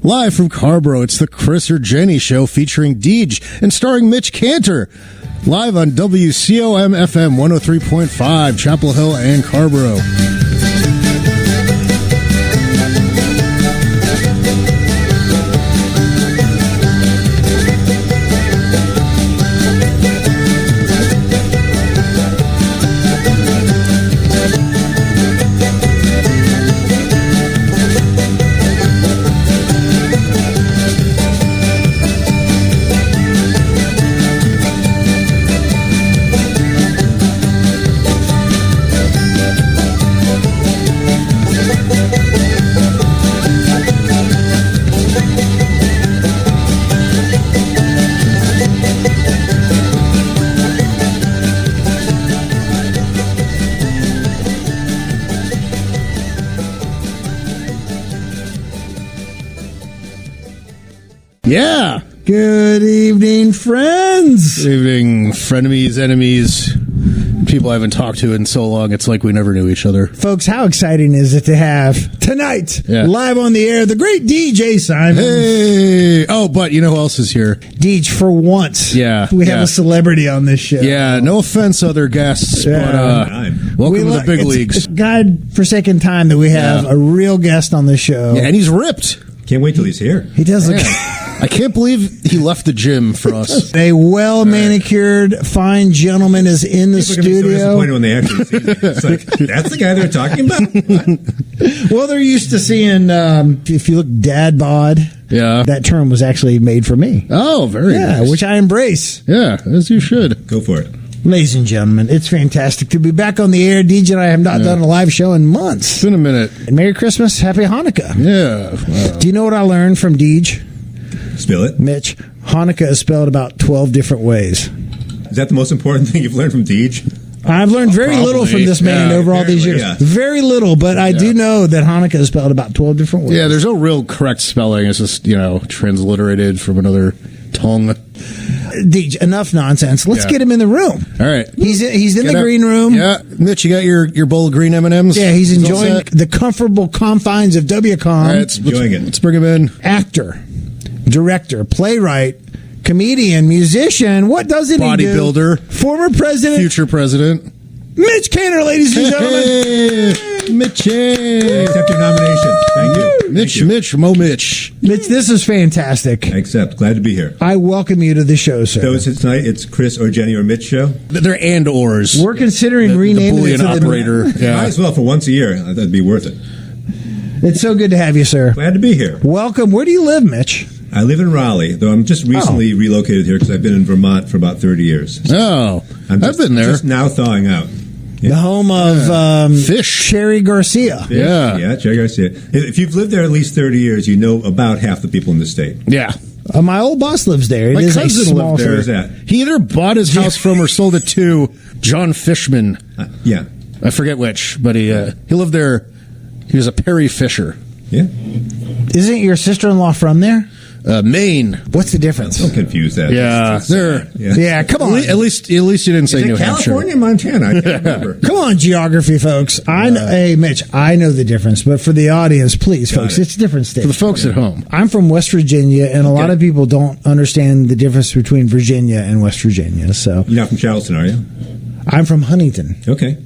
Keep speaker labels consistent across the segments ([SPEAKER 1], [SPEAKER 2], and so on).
[SPEAKER 1] Live from Carrboro, it's the Chris or Jenny Show featuring Deej and starring Mitch Cantor. Live on WCOM FM 103.5, Chapel Hill and Carrboro. Yeah.
[SPEAKER 2] Good evening, friends.
[SPEAKER 1] Good evening, frenemies, enemies, people I haven't talked to in so long. It's like we never knew each other.
[SPEAKER 2] Folks, how exciting is it to have tonight, live on the air, the great DJ Simon.
[SPEAKER 1] Hey. Oh, but you know who else is here?
[SPEAKER 2] Deej, for once.
[SPEAKER 1] Yeah.
[SPEAKER 2] We have a celebrity on this show.
[SPEAKER 1] Yeah, no offense, other guests, but welcome to the big leagues.
[SPEAKER 2] It's God-forsaken time that we have a real guest on the show.
[SPEAKER 1] Yeah, and he's ripped.
[SPEAKER 3] Can't wait till he's here.
[SPEAKER 2] He does look...
[SPEAKER 1] I can't believe he left the gym for us.
[SPEAKER 2] A well-manicured, fine gentleman is in the studio.
[SPEAKER 3] People are so disappointed when they actually see me. It's like, that's the guy they're talking about?
[SPEAKER 2] Well, they're used to seeing, if you look dad bod, that term was actually made for me.
[SPEAKER 1] Oh, very nice.
[SPEAKER 2] Which I embrace.
[SPEAKER 1] Yeah, as you should.
[SPEAKER 3] Go for it.
[SPEAKER 2] Ladies and gentlemen, it's fantastic to be back on the air. Deej and I have not done a live show in months.
[SPEAKER 1] It's been a minute.
[SPEAKER 2] And Merry Christmas, Happy Hanukkah.
[SPEAKER 1] Yeah.
[SPEAKER 2] Do you know what I learned from Deej?
[SPEAKER 3] Spill it.
[SPEAKER 2] Mitch, Hanukkah is spelled about 12 different ways.
[SPEAKER 3] Is that the most important thing you've learned from Deej?
[SPEAKER 2] I've learned very little from this man over all these years. Yeah. Very little, but I do know that Hanukkah is spelled about 12 different ways.
[SPEAKER 1] Yeah, there's no real correct spelling. It's just, transliterated from another tongue.
[SPEAKER 2] Deej, enough nonsense. Let's get him in the room.
[SPEAKER 1] All right.
[SPEAKER 2] He's in the green room.
[SPEAKER 1] Yeah. Mitch, you got your bowl of green M&Ms?
[SPEAKER 2] Yeah, he's enjoying the comfortable confines of WCOM.
[SPEAKER 1] All right, let's bring him in.
[SPEAKER 2] Actor, director, playwright, comedian, musician. What doesn't he do?
[SPEAKER 1] Bodybuilder.
[SPEAKER 2] Former president.
[SPEAKER 1] Future president.
[SPEAKER 2] Mitch Cantor, ladies and gentlemen.
[SPEAKER 1] Hey, Mitch.
[SPEAKER 3] Accept your nomination. Thank you.
[SPEAKER 1] Mitch.
[SPEAKER 2] Mitch, this is fantastic.
[SPEAKER 3] I accept. Glad to be here.
[SPEAKER 2] I welcome you to the show, sir.
[SPEAKER 3] So tonight it's Chris or Jenny or Mitch show?
[SPEAKER 1] They're and/ors.
[SPEAKER 2] We're considering renaming
[SPEAKER 1] the
[SPEAKER 2] it to
[SPEAKER 1] Boolean operator.
[SPEAKER 3] Might as well for once a year. That'd be worth it.
[SPEAKER 2] It's so good to have you, sir.
[SPEAKER 3] Glad to be here.
[SPEAKER 2] Welcome. Where do you live, Mitch?
[SPEAKER 3] I live in Raleigh, though I'm just recently relocated here because I've been in Vermont for about 30 years.
[SPEAKER 1] So I've been there.
[SPEAKER 3] Just now thawing out.
[SPEAKER 2] Yeah. The home of
[SPEAKER 1] Fish.
[SPEAKER 2] Cherry Garcia.
[SPEAKER 3] Fish. Yeah, Cherry Garcia. If you've lived there at least 30 years, you know about half the people in the state.
[SPEAKER 1] Yeah.
[SPEAKER 2] My old boss lives there.
[SPEAKER 1] My
[SPEAKER 2] is
[SPEAKER 1] cousin
[SPEAKER 2] a small
[SPEAKER 1] lived there.
[SPEAKER 3] Where's that?
[SPEAKER 1] He either bought his house from or sold it to John Fishman.
[SPEAKER 3] Yeah.
[SPEAKER 1] I forget which, but he lived there. He was a Perry Fisher.
[SPEAKER 3] Yeah.
[SPEAKER 2] Isn't your sister-in-law from there?
[SPEAKER 1] Maine.
[SPEAKER 2] What's the difference?
[SPEAKER 3] Don't confuse that.
[SPEAKER 1] Yeah,
[SPEAKER 2] come on.
[SPEAKER 1] At least you didn't say New Hampshire.
[SPEAKER 3] California, Montana? I can't remember.
[SPEAKER 2] Come on, geography, folks. Hey, Mitch, I know the difference, but for the audience, please, folks, it's different states.
[SPEAKER 1] For the folks at home.
[SPEAKER 2] I'm from West Virginia, and a lot of people don't understand the difference between Virginia and West Virginia. So
[SPEAKER 3] you're not from Charleston, are you?
[SPEAKER 2] I'm from Huntington.
[SPEAKER 3] Okay.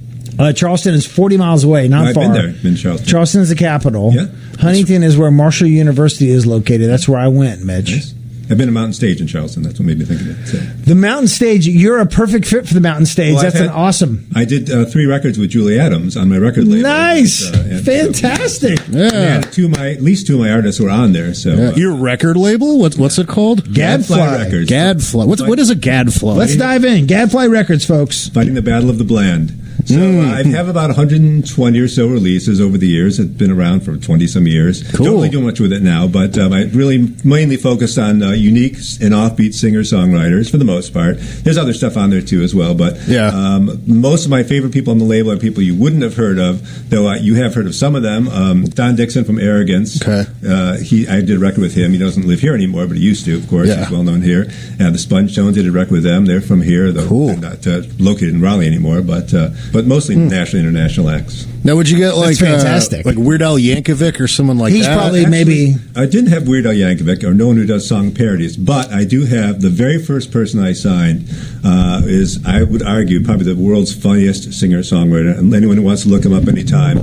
[SPEAKER 2] Charleston is 40 miles away, not far.
[SPEAKER 3] I've been there, in Charleston.
[SPEAKER 2] Charleston is the capital.
[SPEAKER 3] Yeah.
[SPEAKER 2] Huntington is where Marshall University is located. That's where I went, Mitch.
[SPEAKER 3] Nice. I've been to Mountain Stage in Charleston. That's what made me think of it. So.
[SPEAKER 2] The Mountain Stage, you're a perfect fit for the Mountain Stage. That's awesome.
[SPEAKER 3] I did 3 records with Julie Adams on my record label.
[SPEAKER 2] Nice. Fantastic.
[SPEAKER 3] At least 2 of my artists were on there. So
[SPEAKER 1] your record label? What's it called?
[SPEAKER 3] Gadfly Records.
[SPEAKER 1] Gadfly. What is a Gadfly?
[SPEAKER 2] Let's dive in. Gadfly Records, folks.
[SPEAKER 3] Fighting the Battle of the Bland. So I have about 120 or so releases over the years. It's been around for 20-some years.
[SPEAKER 1] Cool.
[SPEAKER 3] Don't really do much with it now, but I really mainly focused on unique and offbeat singer-songwriters for the most part. There's other stuff on there, too, as well. But most of my favorite people on the label are people you wouldn't have heard of, though you have heard of some of them. Don Dixon from Arrogance. Okay. I did a record with him. He doesn't live here anymore, but he used to, of course. Yeah. He's well-known here. The Sponge Stones, I did a record with them. They're from here. Cool. They're not located in Raleigh anymore, but... but mostly national, international acts.
[SPEAKER 1] Now, would you get like
[SPEAKER 2] fantastic.
[SPEAKER 1] Like Weird Al Yankovic or someone like
[SPEAKER 2] He's
[SPEAKER 1] that?
[SPEAKER 2] probably
[SPEAKER 3] Actually,
[SPEAKER 2] maybe.
[SPEAKER 3] I didn't have Weird Al Yankovic or no one who does song parodies, but I do have the very first person I signed is, I would argue, probably the world's funniest singer-songwriter. And anyone who wants to look him up anytime,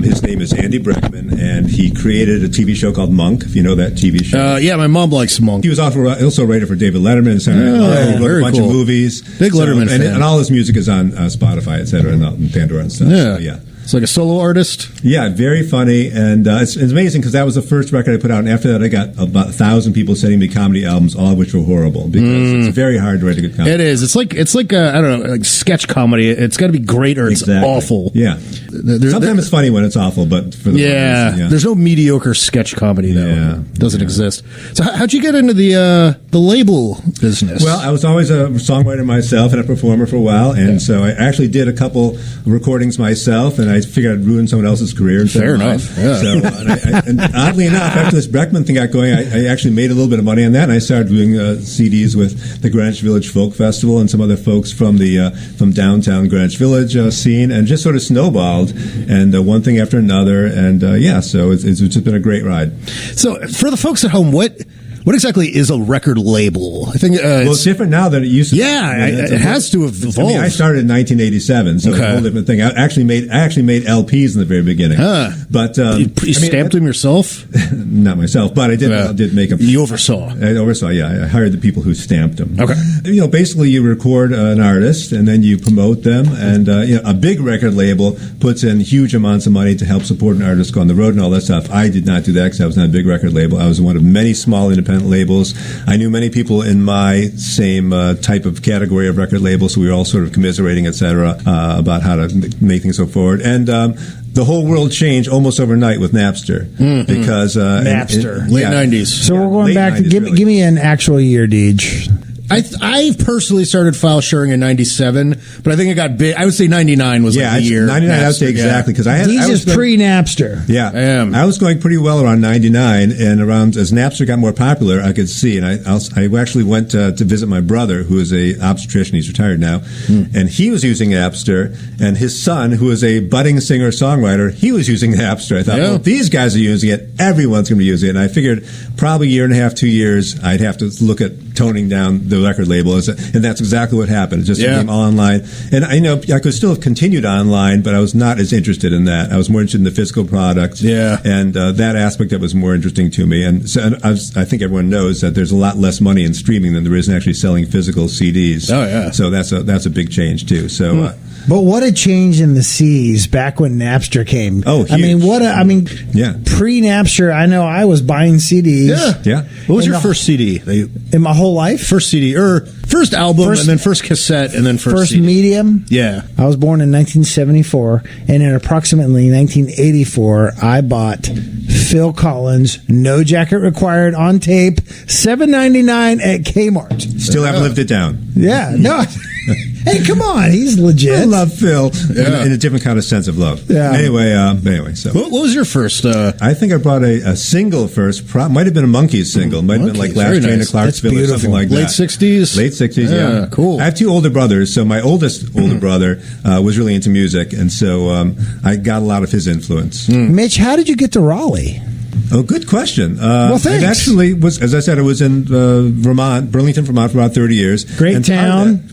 [SPEAKER 3] his name is Andy Breckman, and he created a TV show called Monk, if you know that TV show.
[SPEAKER 1] Yeah, my mom likes Monk.
[SPEAKER 3] He was also a writer for David Letterman and Saturday Night Live. He wrote a bunch of movies.
[SPEAKER 1] Big Letterman fan.
[SPEAKER 3] And all his music is on Spotify, et cetera, and Pandora and stuff.
[SPEAKER 1] Yeah.
[SPEAKER 3] So, yeah.
[SPEAKER 1] It's like a solo artist.
[SPEAKER 3] Yeah, very funny, and it's amazing because that was the first record I put out, and after that I got about 1,000 people sending me comedy albums, all of which were horrible, because it's very hard to write a good comedy.
[SPEAKER 1] It is. It's like I don't know, like sketch comedy. It's got to be great or it's awful.
[SPEAKER 3] Yeah. Sometimes it's funny when it's awful, but for the reason,
[SPEAKER 1] there's no mediocre sketch comedy that doesn't exist. So how'd you get into the label business?
[SPEAKER 3] Well, I was always a songwriter myself and a performer for a while, and so I actually did a couple recordings myself, and I figured I'd ruin someone else's career.
[SPEAKER 1] Fair enough. Yeah.
[SPEAKER 3] So, and oddly enough, after this Breckman thing got going, I actually made a little bit of money on that, and I started doing CDs with the Greenwich Village Folk Festival and some other folks from the from downtown Greenwich Village scene, and just sort of snowballed, and one thing after another, and so it's just been a great ride.
[SPEAKER 1] So for the folks at home, what exactly is a record label? I think
[SPEAKER 3] it's different now than it used to be.
[SPEAKER 1] Yeah, it has to have evolved.
[SPEAKER 3] I started in 1987, so it's a whole different thing. I actually made LPs in the very beginning. But
[SPEAKER 1] you stamped them yourself?
[SPEAKER 3] Not myself, but I did make them.
[SPEAKER 1] You oversaw?
[SPEAKER 3] I oversaw, yeah. I hired the people who stamped them.
[SPEAKER 1] Okay.
[SPEAKER 3] Basically you record an artist and then you promote them, and a big record label puts in huge amounts of money to help support an artist go on the road and all that stuff. I did not do that because I was not a big record label. I was one of many small independent labels. I knew many people in my same type of category of record labels, so we were all sort of commiserating, etc., about how to make things go forward. And the whole world changed almost overnight with Napster, because
[SPEAKER 2] Napster,
[SPEAKER 1] late 90s.
[SPEAKER 2] So we're going back to give me an actual year, Deej.
[SPEAKER 1] I personally started file sharing in 97, but I think it got big. I would say 99 was like the year.
[SPEAKER 3] 99, I would say exactly, because I
[SPEAKER 2] was pre-Napster.
[SPEAKER 3] Yeah,
[SPEAKER 1] I am.
[SPEAKER 3] I was going pretty well around 99, and around as Napster got more popular, I could see, and I actually went to visit my brother, who is a obstetrician. He's retired now, and he was using Napster, and his son, who is a budding singer-songwriter, he was using Napster. I thought, well, if these guys are using it, everyone's going to be using it, and I figured probably a year and a half, 2 years, I'd have to look at toning down the record label, and that's exactly what happened. It just became all online, and I could still have continued online, but I was not as interested in that. I was more interested in the physical product, and that aspect that was more interesting to me. And so I think everyone knows that there's a lot less money in streaming than there is in actually selling physical CDs.
[SPEAKER 1] Oh yeah,
[SPEAKER 3] so that's a big change too. So.
[SPEAKER 2] But what a change in the seas back when Napster came.
[SPEAKER 3] Oh, huge.
[SPEAKER 2] Pre-Napster, I know I was buying CDs.
[SPEAKER 3] Yeah.
[SPEAKER 1] What was your first CD?
[SPEAKER 2] In my whole life?
[SPEAKER 1] First CD, or first album, and then first cassette, and then first CD.
[SPEAKER 2] Medium?
[SPEAKER 1] Yeah.
[SPEAKER 2] I was born in 1974, and in approximately 1984, I bought Phil Collins, No Jacket Required on tape, $7.99 at Kmart.
[SPEAKER 3] Still haven't lived it down.
[SPEAKER 2] Yeah, no. Hey, come on, he's legit.
[SPEAKER 3] I love Phil in a different kind of sense of love.
[SPEAKER 2] Yeah.
[SPEAKER 3] Anyway, so
[SPEAKER 1] what was your first?
[SPEAKER 3] I think I brought a single first. Might have been a Monkees single. Might have been like Last Train to Clarksville or something like that.
[SPEAKER 1] Late 60s.
[SPEAKER 3] Late 60s. Yeah,
[SPEAKER 1] cool.
[SPEAKER 3] I have two older brothers, so my oldest older brother was really into music, and so I got a lot of his influence.
[SPEAKER 2] Mitch, how did you get to Raleigh?
[SPEAKER 3] Oh, good question.
[SPEAKER 2] Well, thanks.
[SPEAKER 3] It actually was, as I said, I was in Burlington, Vermont for about 30 years.
[SPEAKER 2] Great town,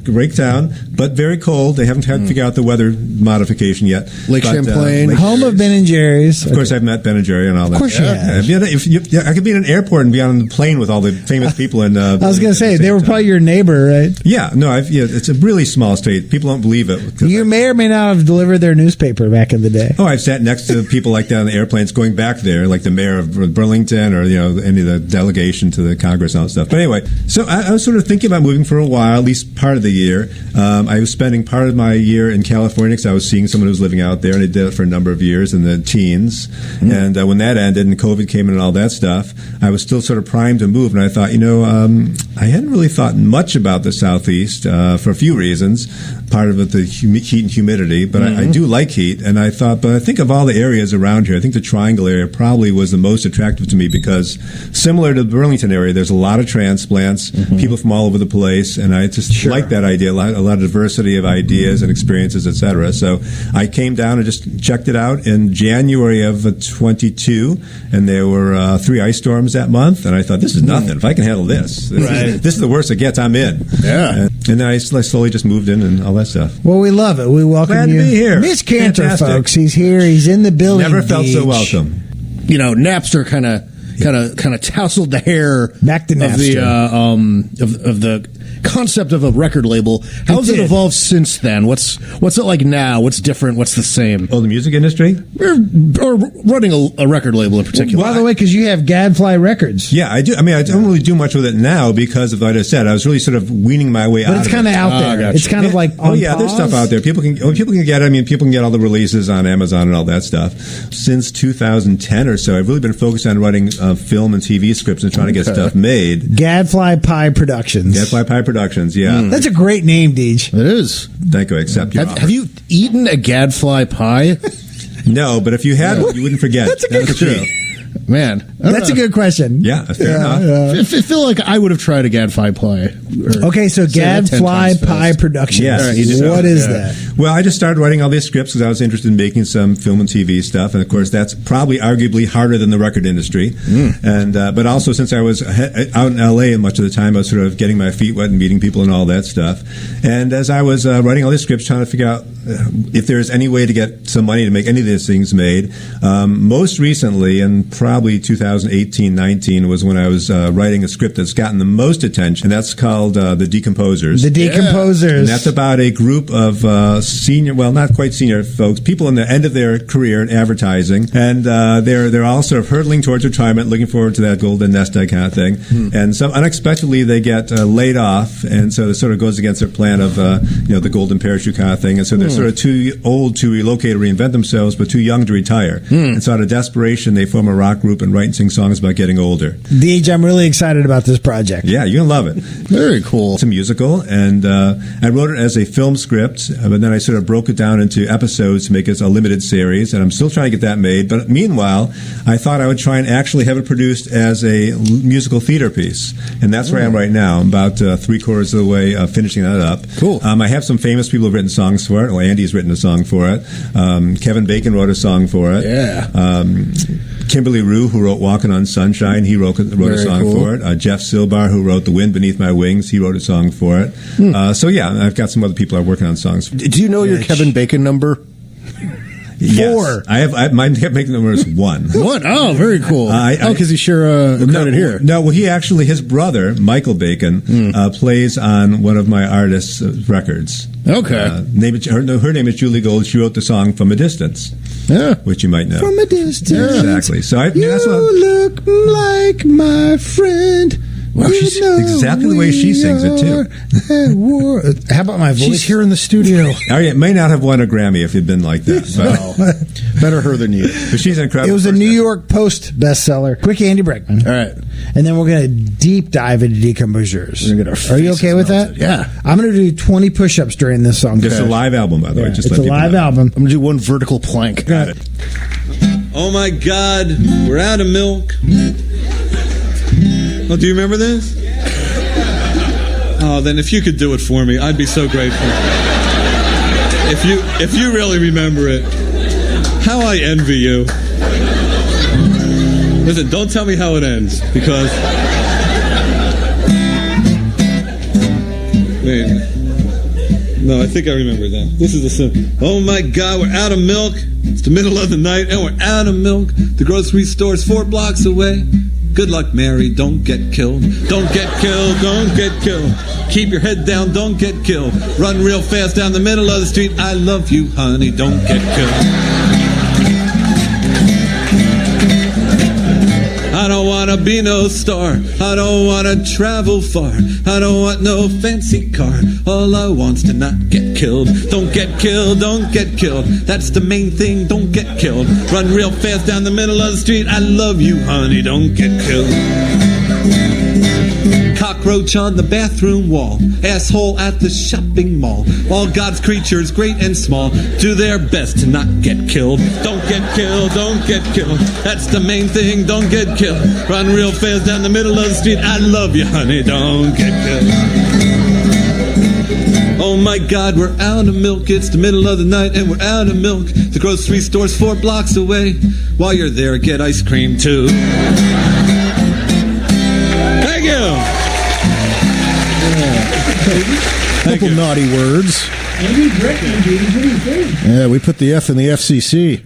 [SPEAKER 3] but very cold. They haven't had to figure out the weather modification yet.
[SPEAKER 1] Lake Champlain.
[SPEAKER 2] Home of Ben and Jerry's.
[SPEAKER 3] Of course, I've met Ben and Jerry and all that.
[SPEAKER 2] Of course you have.
[SPEAKER 3] I could be in an airport and be on the plane with all the famous people. I
[SPEAKER 2] was going to say, they were probably your neighbor, right?
[SPEAKER 3] Yeah. No, it's a really small state. People don't believe it.
[SPEAKER 2] You may or may not have delivered their newspaper back in the day.
[SPEAKER 3] Oh, I've sat next to people like that on the airplanes going back there, like the mayor of Burlington or any of the delegation to the Congress and all that stuff. But anyway, so I was sort of thinking about moving for a while, at least part of the year. I was spending part of my year in California because I was seeing someone who was living out there, and I did it for a number of years in the teens. And when that ended and COVID came in and all that stuff, I was still sort of primed to move. And I thought, I hadn't really thought much about the Southeast for a few reasons. Part of it, the heat and humidity, but I do like heat. And I thought, but I think of all the areas around here, I think the Triangle area probably was the most attractive to me because similar to the Burlington area, there's a lot of transplants, people from all over the place, and I just like that idea, a lot of diversity of ideas and experiences, etc. So I came down and just checked it out in January of 22, and there were 3 ice storms that month, and I thought, this is nothing. If I can handle this, this is the worst it gets, I'm in.
[SPEAKER 1] Yeah.
[SPEAKER 3] And then I slowly just moved in and all that stuff.
[SPEAKER 2] Well, we love it. We welcome
[SPEAKER 3] Glad
[SPEAKER 2] you.
[SPEAKER 3] to be here.
[SPEAKER 2] Mitch Cantor,
[SPEAKER 3] Fantastic.
[SPEAKER 2] folks. He's here. He's in the building.
[SPEAKER 3] Never felt so
[SPEAKER 2] Deej.
[SPEAKER 3] welcome.
[SPEAKER 1] You know, Napster kind of tousled the hair
[SPEAKER 2] Back to
[SPEAKER 1] of the concept of a record label. How's it evolved since then? What's it like now? What's different? What's the same?
[SPEAKER 3] Oh, the music industry?
[SPEAKER 1] Or running a record label in particular.
[SPEAKER 2] By the way, because you have Gadfly Records.
[SPEAKER 3] Yeah, I do. I mean, I don't really do much with it now because of what I said. I was really sort of weaning my way out.
[SPEAKER 2] But it's kind of out there.
[SPEAKER 1] Gotcha.
[SPEAKER 2] It's kind of like on
[SPEAKER 3] there's
[SPEAKER 2] pause.
[SPEAKER 3] stuff out there. People can get it. I mean, people can get all the releases on Amazon and all that stuff. Since 2010 or so, I've really been focused on writing film and TV scripts and trying to get stuff made.
[SPEAKER 2] Gadfly Pie Productions.
[SPEAKER 3] Gadfly Pie Productions, yeah.
[SPEAKER 2] That's a great name, Deej.
[SPEAKER 1] It is.
[SPEAKER 3] Thank you. I accept your offer.
[SPEAKER 1] Have you eaten a Gadfly pie?
[SPEAKER 3] No, but if you had, you wouldn't forget.
[SPEAKER 2] That's a good
[SPEAKER 3] true.
[SPEAKER 1] Man,
[SPEAKER 2] That's a good question.
[SPEAKER 3] Yeah, fair enough.
[SPEAKER 1] I feel like I would have tried a Gadfly pie.
[SPEAKER 2] Okay, so Gadfly Pie Productions.
[SPEAKER 3] Yes.
[SPEAKER 1] All right, you did
[SPEAKER 2] What
[SPEAKER 1] that.
[SPEAKER 2] is
[SPEAKER 1] Yeah.
[SPEAKER 2] that?
[SPEAKER 3] Well, I just started writing all these scripts because I was interested in making some film and TV stuff, and of course, that's probably arguably harder than the record industry. And but also, since I was out in LA and much of the time, I was sort of getting my feet wet and meeting people and all that stuff. And as I was writing all these scripts, trying to figure out if there's any way to get some money to make any of these things made. Most recently, and probably 2018-19, was when I was writing a script that's gotten the most attention, and that's called The Decomposeurs.
[SPEAKER 2] The Decomposeurs.
[SPEAKER 3] And that's about a group of not quite senior folks, people in the end of their career in advertising, and they're all sort of hurtling towards retirement, looking forward to that golden nest egg kind of thing. And so unexpectedly they get laid off, and so it sort of goes against their plan of the golden parachute kind of thing. And so they're sort of too old to relocate or reinvent themselves, but too young to retire. And so out of desperation, they form a rock group and write and sing songs about getting older.
[SPEAKER 2] Deej, I'm really excited about this project.
[SPEAKER 3] Yeah, you're gonna love it.
[SPEAKER 1] Very cool.
[SPEAKER 3] It's a musical, and I wrote it as a film script, but then I sort of broke it down into episodes to make it a limited series, and I'm still trying to get that made. But meanwhile, I thought I would try and actually have it produced as a musical theater piece, and that's where I am right now. I'm about 3/4 of the way finishing that up.
[SPEAKER 1] Cool.
[SPEAKER 3] I have some famous people who've written songs for it. Well, Andy's written a song for it. Kevin Bacon wrote a song for it.
[SPEAKER 1] Yeah.
[SPEAKER 3] Kimberly Rue, who wrote Walking on Sunshine, he wrote a song for it. Jeff Silbar, who wrote The Wind Beneath My Wings, he wrote a song for it. So yeah, I've got some other people I'm working on songs for.
[SPEAKER 1] Do you know your Kevin Bacon number?
[SPEAKER 2] 4.
[SPEAKER 3] Yes. My Bacon number is 1.
[SPEAKER 1] What? Oh, very cool. Because you share a credit here.
[SPEAKER 3] No, well, his brother, Michael Bacon, plays on one of my artists' records.
[SPEAKER 1] Okay.
[SPEAKER 3] Her name is Julie Gold. She wrote the song From a Distance.
[SPEAKER 1] Yeah.
[SPEAKER 3] Which you might know.
[SPEAKER 2] From a distance.
[SPEAKER 3] Exactly. So
[SPEAKER 2] You look like my friend.
[SPEAKER 3] Well, she's exactly the way she sings it, too.
[SPEAKER 2] How about my voice?
[SPEAKER 1] She's here in the studio.
[SPEAKER 3] It may not have won a Grammy if it'd been like that. But,
[SPEAKER 1] Better her than you.
[SPEAKER 3] but she's incredible.
[SPEAKER 2] It was a New York Post bestseller. Quick Andy Breckman.
[SPEAKER 1] All right.
[SPEAKER 2] And then we're going to deep dive into Decomposeurs.
[SPEAKER 1] We're gonna get our
[SPEAKER 2] Are you
[SPEAKER 1] faces
[SPEAKER 2] okay with
[SPEAKER 1] melted.
[SPEAKER 2] that?
[SPEAKER 1] Yeah.
[SPEAKER 2] I'm going to do 20 push-ups during this song.
[SPEAKER 3] It's a live album, by the way. Just
[SPEAKER 2] It's
[SPEAKER 3] let
[SPEAKER 2] a
[SPEAKER 3] people
[SPEAKER 2] live
[SPEAKER 3] know.
[SPEAKER 2] album.
[SPEAKER 1] I'm going to do one vertical plank.
[SPEAKER 3] Got it.
[SPEAKER 4] Oh my God, we're out of milk. Oh, do you remember this? Oh, then if you could do it for me, I'd be so grateful. If you really remember it, how I envy you. Listen, don't tell me how it ends, because... Wait. No, I think I remember that. This is the song. Oh my God, we're out of milk. It's the middle of the night and we're out of milk. The grocery store's 4 blocks away. Good luck, Mary, don't get killed. Don't get killed, don't get killed. Keep your head down, don't get killed. Run real fast down the middle of the street. I love you, honey, don't get killed. I don't want to be no star. I don't want to travel far. I don't want no fancy car. All I want's to not get killed. Don't get killed, don't get killed. That's the main thing, don't get killed. Run real fast down the middle of the street. I love you, honey, don't get killed. Cockroach on the bathroom wall. Asshole at the shopping mall. All God's creatures, great and small, do their best to not get killed. Don't get killed, don't get killed. That's the main thing, don't get killed. Run real fast down the middle of the street. I love you, honey, don't get killed. Oh my God, we're out of milk. It's the middle of the night and we're out of milk. The grocery store's 4 blocks away. While you're there, get ice cream too. Thank you.
[SPEAKER 1] Couple naughty words. Yeah, we put the F in the FCC.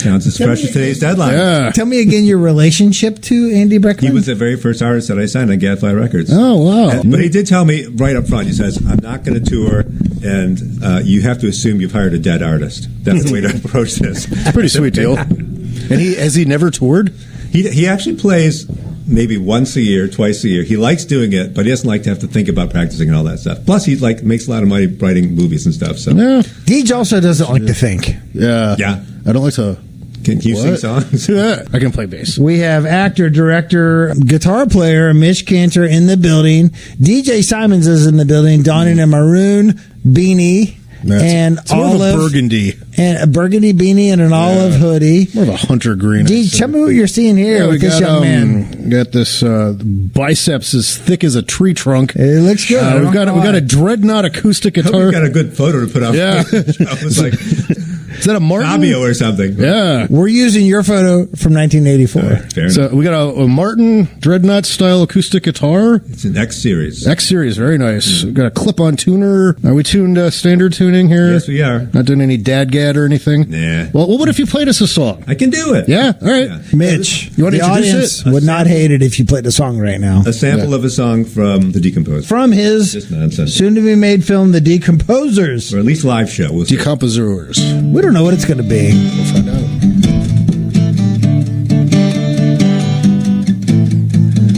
[SPEAKER 3] Counts as fresh as today's deadline.
[SPEAKER 1] Yeah.
[SPEAKER 2] Tell me again your relationship to Andy Breckman.
[SPEAKER 3] He was the very first artist that I signed on Gadfly Records.
[SPEAKER 1] Oh, wow.
[SPEAKER 3] But he did tell me right up front, he says, I'm not going to tour, and you have to assume you've hired a dead artist. That's the way to approach this.
[SPEAKER 1] It's a pretty sweet deal. And has he never toured?
[SPEAKER 3] He actually plays maybe once a year, twice a year. He likes doing it, but he doesn't like to have to think about practicing and all that stuff. Plus, he makes a lot of money writing movies and stuff. So
[SPEAKER 2] yeah. Deej also doesn't like to think.
[SPEAKER 1] Yeah.
[SPEAKER 3] Yeah.
[SPEAKER 1] I don't like to...
[SPEAKER 3] Can you sing songs?
[SPEAKER 1] Yeah, I can play bass.
[SPEAKER 2] We have actor, director, guitar player Mitch Cantor in the building. DJ Simons is in the building, donning a maroon beanie and
[SPEAKER 1] it's more of a burgundy.
[SPEAKER 2] And a burgundy beanie and an olive hoodie.
[SPEAKER 1] More of a hunter green.
[SPEAKER 2] Deej, tell me what you're seeing here with this young man.
[SPEAKER 1] We got this biceps as thick as a tree trunk.
[SPEAKER 2] It looks good.
[SPEAKER 1] We got a dreadnought acoustic guitar.
[SPEAKER 3] We got a good photo to put up.
[SPEAKER 1] Yeah.
[SPEAKER 3] I was like,
[SPEAKER 1] is that a Martin?
[SPEAKER 3] Fabio or something.
[SPEAKER 1] Yeah.
[SPEAKER 2] We're using your photo from 1984.
[SPEAKER 3] Fair
[SPEAKER 1] so
[SPEAKER 3] enough.
[SPEAKER 1] we got a Martin Dreadnought style acoustic guitar.
[SPEAKER 3] It's an X series.
[SPEAKER 1] X series, very nice. We got a clip-on tuner. Are we tuned standard tuning here?
[SPEAKER 3] Yes, we are.
[SPEAKER 1] Not doing any dadgad or anything?
[SPEAKER 3] Nah.
[SPEAKER 1] Well, what if you played us a song?
[SPEAKER 3] I can do it.
[SPEAKER 1] Yeah, all right.
[SPEAKER 3] Yeah.
[SPEAKER 2] Mitch,
[SPEAKER 1] You want to
[SPEAKER 2] the
[SPEAKER 1] introduce
[SPEAKER 2] audience
[SPEAKER 1] it?
[SPEAKER 2] would not hate it if you played the song right now.
[SPEAKER 3] A sample of a song from the Decomposeurs.
[SPEAKER 2] From his
[SPEAKER 3] Just nonsense.
[SPEAKER 2] soon-to-be-made film, The Decomposeurs.
[SPEAKER 3] Or at least live show. We'll see.
[SPEAKER 1] Decomposeurs.
[SPEAKER 2] We don't know what it's going to be.
[SPEAKER 1] We'll find out.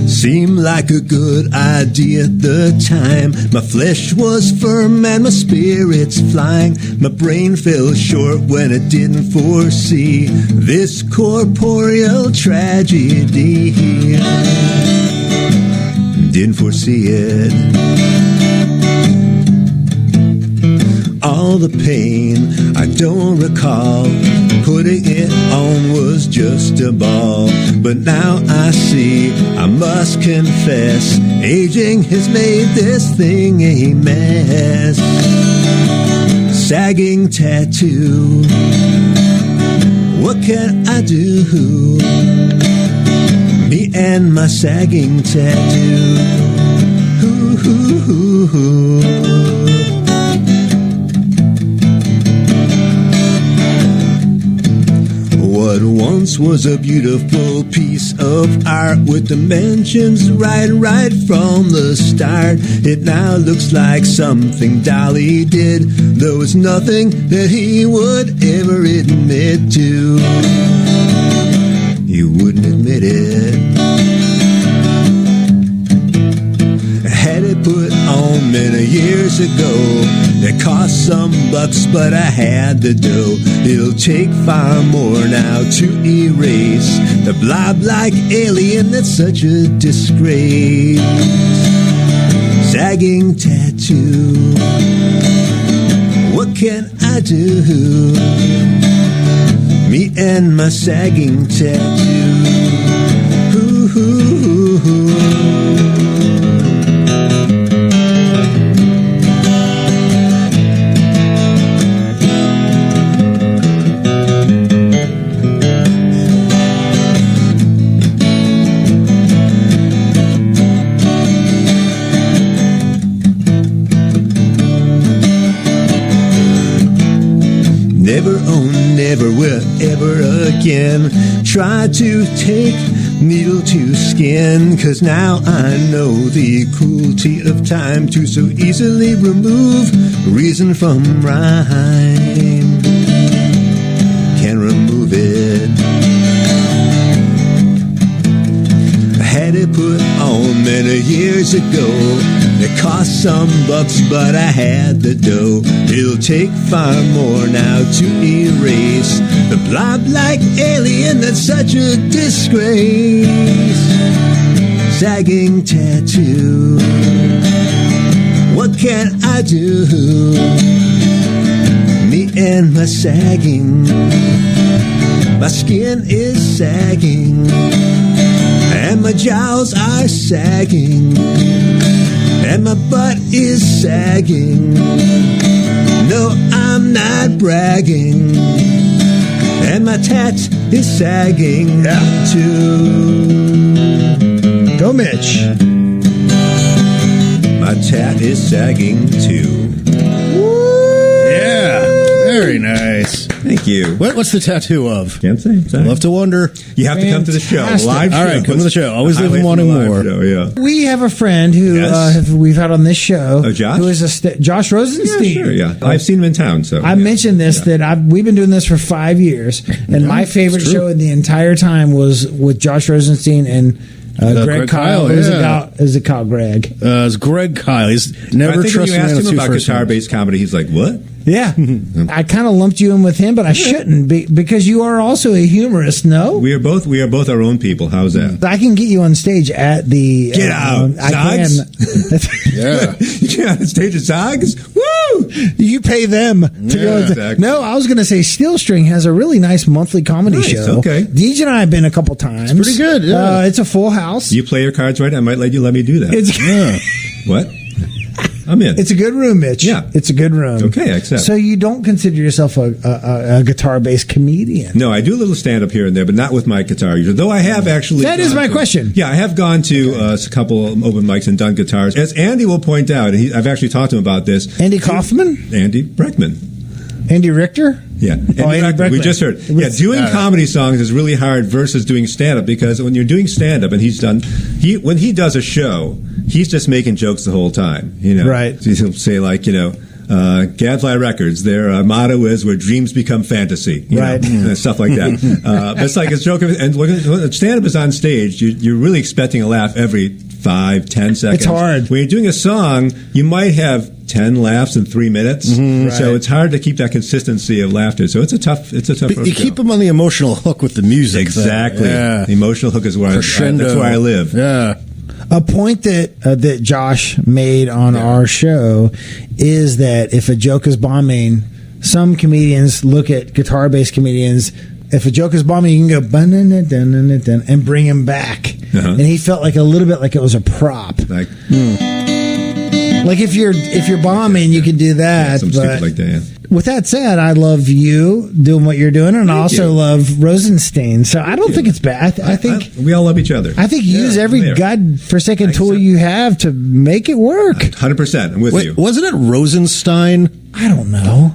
[SPEAKER 3] Seemed like a good idea at the time. My flesh was firm and my spirits flying. My brain fell short when it didn't foresee this corporeal tragedy. Didn't foresee it. All the pain I don't recall. Putting it on was just a ball. But now I see, I must confess, aging has made this thing a mess. Sagging tattoo, what can I do? Me and my sagging tattoo. What once was a beautiful piece of art with dimensions right from the start, it now looks like something Dolly did. There was nothing that he would ever admit to. He wouldn't admit it. I had it put on many years ago. It cost some bucks, but I had the dough. It'll take far more now to erase the blob-like alien that's such a disgrace. Sagging tattoo, what can I do? Me and my sagging tattoo. Never, oh never will ever again try to take needle to skin, 'cause now I know the cruelty of time to so easily remove reason from rhyme. Can remove it. I had it put on many years ago. It cost some bucks, but I had the dough. It'll take far more now to erase the blob-like alien that's such a disgrace. Sagging tattoo, what can I do? Me and my sagging, my skin is sagging, and my jowls are sagging. and my butt is sagging. No, I'm not bragging. And my tat is sagging too.
[SPEAKER 2] Go, Mitch.
[SPEAKER 3] My tat is sagging too.
[SPEAKER 1] Yeah, very nice.
[SPEAKER 3] Thank you.
[SPEAKER 1] What's the tattoo of?
[SPEAKER 3] Can't say. Sorry.
[SPEAKER 1] Love to wonder.
[SPEAKER 3] You have to come to the show. Live show.
[SPEAKER 1] All right, come to the show. Always leaving wanting more.
[SPEAKER 3] Show, yeah.
[SPEAKER 2] We have a friend who we've had on this show.
[SPEAKER 3] Oh, Josh?
[SPEAKER 2] Who is Josh Rosenstein.
[SPEAKER 3] Yeah, sure, yeah. I've seen him in town. So
[SPEAKER 2] I mentioned this that we've been doing this for 5 years, and my favorite show in the entire time was with Josh Rosenstein and Greg Kyle. Is it Kyle Greg?
[SPEAKER 1] It's Greg Kyle. He's never trusted
[SPEAKER 3] me. I asked him about guitar-based comedy. He's like, what?
[SPEAKER 2] Yeah. I kind of lumped you in with him, but I shouldn't because you are also a humorist, no?
[SPEAKER 3] We are both our own people. How's that?
[SPEAKER 2] I can get you on stage at the...
[SPEAKER 3] Get out.
[SPEAKER 2] I
[SPEAKER 3] Zogs?
[SPEAKER 2] can.
[SPEAKER 3] You get on stage at Zogs? Woo!
[SPEAKER 2] You pay them to go.
[SPEAKER 3] Exactly.
[SPEAKER 2] No, I was going to say Steel String has a really nice monthly comedy show.
[SPEAKER 3] Okay.
[SPEAKER 2] Deej and I have been a couple times.
[SPEAKER 1] It's pretty good. Yeah.
[SPEAKER 2] It's a full house.
[SPEAKER 3] You play your cards right. I might let me do that. What? I'm in.
[SPEAKER 2] It's a good room, Mitch.
[SPEAKER 3] Yeah.
[SPEAKER 2] It's a good room.
[SPEAKER 3] Okay, I accept.
[SPEAKER 2] So you don't consider yourself a guitar-based comedian?
[SPEAKER 3] No, I do a little stand-up here and there, but not with my guitar usually. Though I have actually...
[SPEAKER 2] That is my question.
[SPEAKER 3] Yeah, I have gone to a couple open mics and done guitars. As Andy will point out, I've actually talked to him about this.
[SPEAKER 2] Andy Kaufman?
[SPEAKER 3] Andy Breckman.
[SPEAKER 2] Andy Richter?
[SPEAKER 3] Yeah.
[SPEAKER 2] Andy Breckman.
[SPEAKER 3] We just heard. Yeah, doing comedy songs is really hard versus doing stand-up because when you're doing stand-up and when he does a show, he's just making jokes the whole time, you know.
[SPEAKER 2] Right.
[SPEAKER 3] So he'll say like, Gadfly Records, their motto is where dreams become fantasy,
[SPEAKER 2] right?
[SPEAKER 3] And stuff like that. But it's like it's joke. And when stand-up is on stage, you're really expecting a laugh every 5-10 seconds.
[SPEAKER 2] It's hard.
[SPEAKER 3] When you're doing a song, you might have 10 laughs in 3 minutes.
[SPEAKER 2] Right.
[SPEAKER 3] So it's hard to keep that consistency of laughter. So it's a tough
[SPEAKER 1] You keep them on the emotional hook with the music.
[SPEAKER 3] Exactly.
[SPEAKER 1] Yeah.
[SPEAKER 3] The emotional hook is where that's where I live.
[SPEAKER 1] Yeah.
[SPEAKER 2] A point that Josh made on our show is that if a joke is bombing, some comedians look at guitar-based comedians. If a joke is bombing, you can go and bring him back. And he felt like a little bit like it was a prop. Like if you're bombing, you can do that.
[SPEAKER 3] Something stupid like that. Yeah.
[SPEAKER 2] With that said, I love you doing what you're doing, and I also love Rosenstein. So I don't think it's bad. I think
[SPEAKER 3] we all love each other.
[SPEAKER 2] I think use every godforsaken tool you have to make it work.
[SPEAKER 3] 100%. I'm with you.
[SPEAKER 1] Wasn't it Rosenstein?
[SPEAKER 2] I don't know.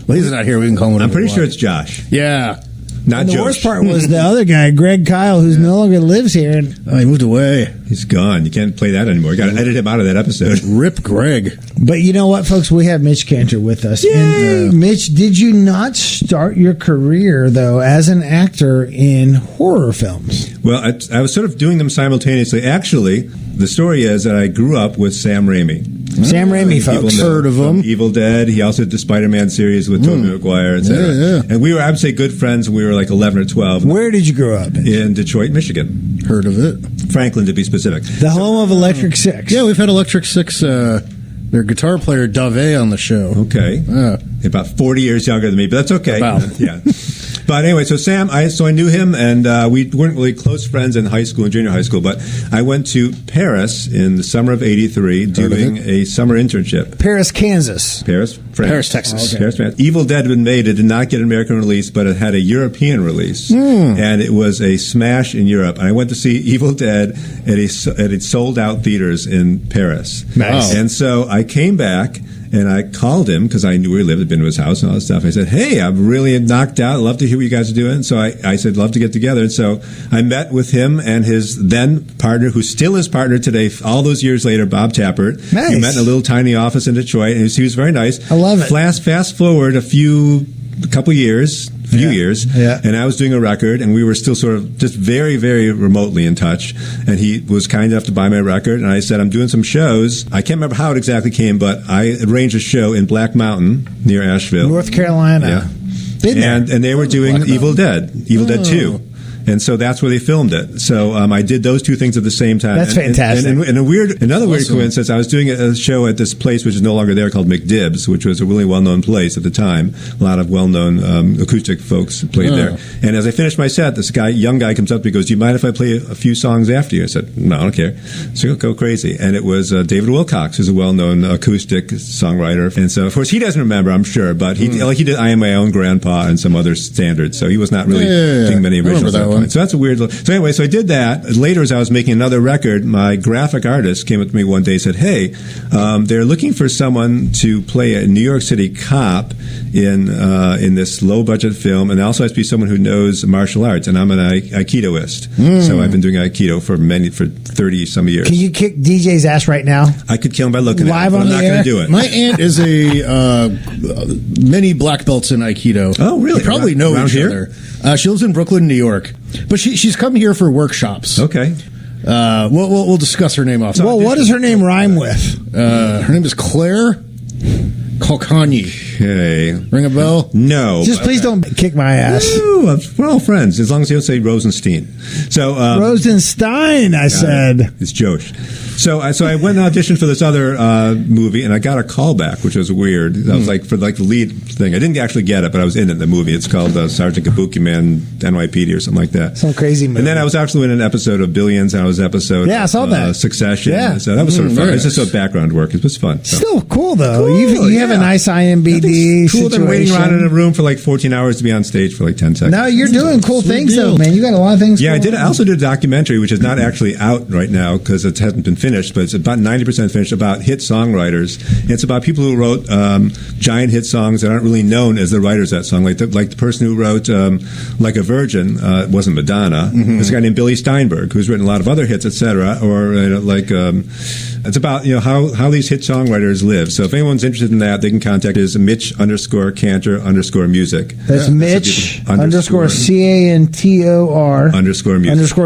[SPEAKER 1] Well, he's not here. We can call him.
[SPEAKER 3] I'm pretty sure it's Josh.
[SPEAKER 1] Yeah.
[SPEAKER 3] Not
[SPEAKER 2] the
[SPEAKER 3] Josh.
[SPEAKER 2] worst part was the other guy, Greg Kyle, who's no longer lives here. And
[SPEAKER 1] he moved away.
[SPEAKER 3] He's gone. You can't play that anymore. You got to edit him out of that episode.
[SPEAKER 1] Rip Greg.
[SPEAKER 2] But you know what, folks? We have Mitch Cantor with us.
[SPEAKER 1] Yay!
[SPEAKER 2] And, Mitch, did you not start your career, though, as an actor in horror films?
[SPEAKER 3] Well, I was sort of doing them simultaneously. Actually, the story is that I grew up with Sam Raimi.
[SPEAKER 2] Sam Raimi, folks.
[SPEAKER 1] Heard of him.
[SPEAKER 3] Evil Dead. He also did the Spider-Man series with Tobey Maguire, etc.
[SPEAKER 1] Yeah.
[SPEAKER 3] And we were, I would say, good friends when we were like 11 or 12.
[SPEAKER 2] Where did you grow up?
[SPEAKER 3] In Detroit, Michigan.
[SPEAKER 1] Heard of it.
[SPEAKER 3] Franklin, to be specific.
[SPEAKER 2] The home of Electric Six.
[SPEAKER 1] Yeah, we've had Electric Six, their guitar player, Dave, on the show.
[SPEAKER 3] Okay. About 40 years younger than me, but that's okay.
[SPEAKER 1] About.
[SPEAKER 3] Yeah. But anyway, so Sam, I knew him, and we weren't really close friends in high school and junior high school, but I went to Paris in the summer of '83 doing a summer internship.
[SPEAKER 2] Paris, Kansas.
[SPEAKER 3] Paris, France.
[SPEAKER 1] Paris, Texas.
[SPEAKER 3] Paris, France. Evil Dead had been made. It did not get an American release, but it had a European release, and it was a smash in Europe. And I went to see Evil Dead at its sold-out theaters in Paris.
[SPEAKER 1] Nice.
[SPEAKER 3] And so I came back. And I called him because I knew where he lived, had been to his house and all that stuff. I said, hey, I'm really knocked out. I'd love to hear what you guys are doing. So I said, love to get together. And so I met with him and his then partner, who's still his partner today, all those years later, Bob Tappert.
[SPEAKER 2] Nice.
[SPEAKER 3] We met in a little tiny office in Detroit, and he was very nice.
[SPEAKER 2] I love it.
[SPEAKER 3] Fast forward a couple years, and I was doing a record, and we were still sort of just very, very remotely in touch. And he was kind enough to buy my record, and I said, I'm doing some shows. I can't remember how it exactly came, but I arranged a show in Black Mountain near Asheville,
[SPEAKER 2] North Carolina.
[SPEAKER 3] Yeah.
[SPEAKER 2] Been there.
[SPEAKER 3] And they were doing Evil Dead 2. And so that's where they filmed it. So I did those two things at the same time.
[SPEAKER 2] That's fantastic.
[SPEAKER 3] And another weird coincidence, I was doing a show at this place which is no longer there called McDibs, which was a really well-known place at the time. A lot of well-known acoustic folks played there. And as I finished my set, this young guy comes up to me and goes, "Do you mind if I play a few songs after you?" I said, "No, I don't care." So go crazy. And it was David Wilcox, who's a well-known acoustic songwriter. And so, of course, he doesn't remember, I'm sure, but he did "I Am My Own Grandpa" and some other standards. So he was not really doing many originals at that point. So that's a weird little... So anyway, so I did that. Later, as I was making another record, my graphic artist came up to me one day and said, "Hey, they're looking for someone to play a New York City cop in this low-budget film, and also has to be someone who knows martial arts, and I'm an Aikidoist. So I've been doing Aikido for 30-some years.
[SPEAKER 2] Can you kick DJ's ass right now?
[SPEAKER 3] I could kill him by looking
[SPEAKER 2] live
[SPEAKER 3] at him, but I'm not going to do it.
[SPEAKER 1] My aunt is a many black belts in Aikido.
[SPEAKER 3] Oh, really?
[SPEAKER 1] They probably know
[SPEAKER 3] around
[SPEAKER 1] each
[SPEAKER 3] here?
[SPEAKER 1] other. She lives in Brooklyn, New York, but she's come here for workshops.
[SPEAKER 3] Okay.
[SPEAKER 1] We'll discuss her name off.
[SPEAKER 2] Well, what does her name rhyme with?
[SPEAKER 1] Her name is Claire Kalkani.
[SPEAKER 3] Okay.
[SPEAKER 1] Ring a bell?
[SPEAKER 3] No.
[SPEAKER 2] Just please don't kick my ass.
[SPEAKER 3] No, we're all friends, as long as you don't say Rosenstein. So
[SPEAKER 2] Rosenstein, I said.
[SPEAKER 3] It's Josh. So I went and auditioned for this other movie, and I got a call back, which was weird. I was for the lead thing. I didn't actually get it, but I was in it in the movie. It's called Sergeant Kabuki Man NYPD or something like that.
[SPEAKER 2] Some crazy movie.
[SPEAKER 3] And then I was actually in an episode of Billions, and I was episode
[SPEAKER 2] I saw that.
[SPEAKER 3] Succession.
[SPEAKER 2] Yeah.
[SPEAKER 3] So that was sort of fun.
[SPEAKER 1] Nice.
[SPEAKER 3] It's just background work. It was fun. So.
[SPEAKER 2] Still cool, though.
[SPEAKER 3] Cool,
[SPEAKER 2] you have a nice IMBD
[SPEAKER 3] cool than waiting around in
[SPEAKER 2] situation.
[SPEAKER 3] a room for 14 hours to be on stage for 10 seconds.
[SPEAKER 2] No, you're doing cool things, though, man. You got a lot of things
[SPEAKER 3] Yeah,
[SPEAKER 2] going
[SPEAKER 3] I also did a documentary, which is not actually out right now because it hasn't been finished, but it's about 90% finished, about hit songwriters. And it's about people who wrote giant hit songs that aren't really known as the writers of that song. Like the person who wrote Like a Virgin, it wasn't Madonna. There's a guy named Billy Steinberg who's written a lot of other hits, etc. Or it's about how these hit songwriters live. So if anyone's interested in that, they can contact us Mitch_Cantor_music.
[SPEAKER 2] That's Mitch _CANTOR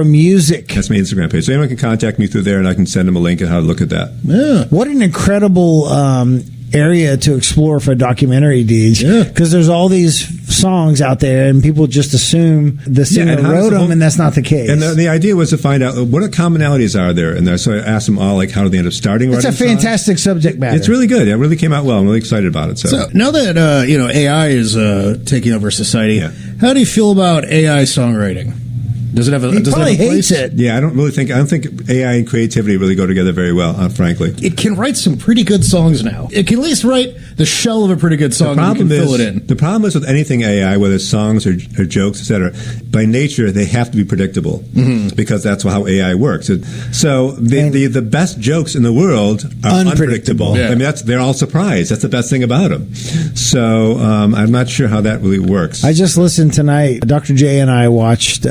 [SPEAKER 2] _music.
[SPEAKER 3] That's my Instagram page. So anyone can contact me through there, and I can send them a link on how to look at that.
[SPEAKER 1] Yeah.
[SPEAKER 2] What an incredible area to explore for a documentary, Deej.
[SPEAKER 1] Yeah.
[SPEAKER 2] Because there's all these songs out there, and people just assume the singer wrote them, and that's not the case.
[SPEAKER 3] And the idea was to find out what commonalities are there. And so I asked them all, how do they end up starting writing
[SPEAKER 2] It's a fantastic subject matter.
[SPEAKER 3] It's really good. It really came out well. I'm really excited about it.
[SPEAKER 1] So now that AI is taking over society, how do you feel about AI songwriting? Does it have a place?
[SPEAKER 2] It.
[SPEAKER 3] Yeah, I don't think AI and creativity really go together very well, frankly.
[SPEAKER 1] It can write some pretty good songs now. It can at least write the shell of a pretty good song. And you can fill it in.
[SPEAKER 3] The problem is with anything AI, whether it's songs or jokes, etc. By nature, they have to be predictable because that's how AI works. So the best jokes in the world are unpredictable.
[SPEAKER 1] Yeah.
[SPEAKER 3] I mean, they're all surprised. That's the best thing about them. So I'm not sure how that really works.
[SPEAKER 2] I just listened tonight. Dr. J and I watched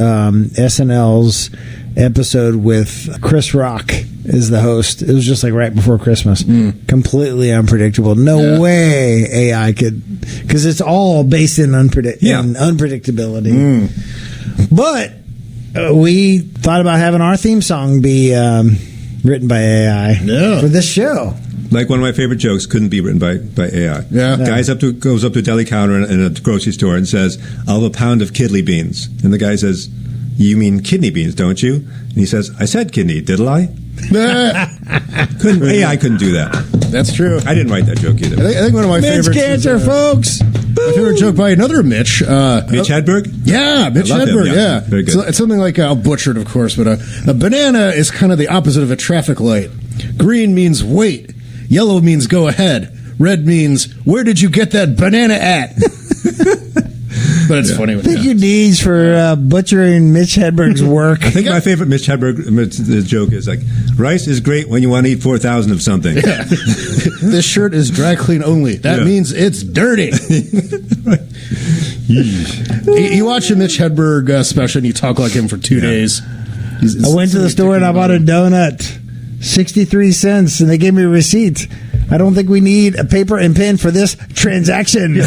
[SPEAKER 2] SNL's episode with Chris Rock as the host. It was just right before Christmas. Completely unpredictable. No way AI could, because it's all based in unpredictability. But we thought about having our theme song be written by AI for this show.
[SPEAKER 3] Like one of my favorite jokes couldn't be written by AI.
[SPEAKER 1] Yeah.
[SPEAKER 3] Guy goes up to a deli counter in a grocery store and says, "I'll have a pound of kidney beans." And the guy says, "You mean kidney beans, don't you?" And he says, "I said kidney, didn't I?" AI couldn't do that.
[SPEAKER 1] That's true.
[SPEAKER 3] I didn't write that joke either.
[SPEAKER 1] I think one of my
[SPEAKER 2] Mitch
[SPEAKER 1] favorites
[SPEAKER 2] Cantor, folks.
[SPEAKER 1] My favorite joke by another Mitch.
[SPEAKER 3] Mitch Hedberg?
[SPEAKER 1] Yeah, Mitch
[SPEAKER 3] I love him,
[SPEAKER 1] Hedberg, yeah.
[SPEAKER 3] Very good.
[SPEAKER 1] So it's something like, I'll butcher it, of course, but a banana is kind of the opposite of a traffic light. Green means wait. Yellow means go ahead. Red means, where did you get that banana at? But it's funny.
[SPEAKER 2] Thank you, Deej, for butchering Mitch Hedberg's work.
[SPEAKER 3] I think my favorite Mitch Hedberg joke is rice is great when you want to eat 4,000 of something.
[SPEAKER 1] Yeah. This shirt is dry clean only. That means it's dirty. You watch a Mitch Hedberg special and you talk like him for 2 days.
[SPEAKER 2] I went to the store and I bought a donut. 63 cents, and they gave me a receipt. I don't think we need a paper and pen for this transaction.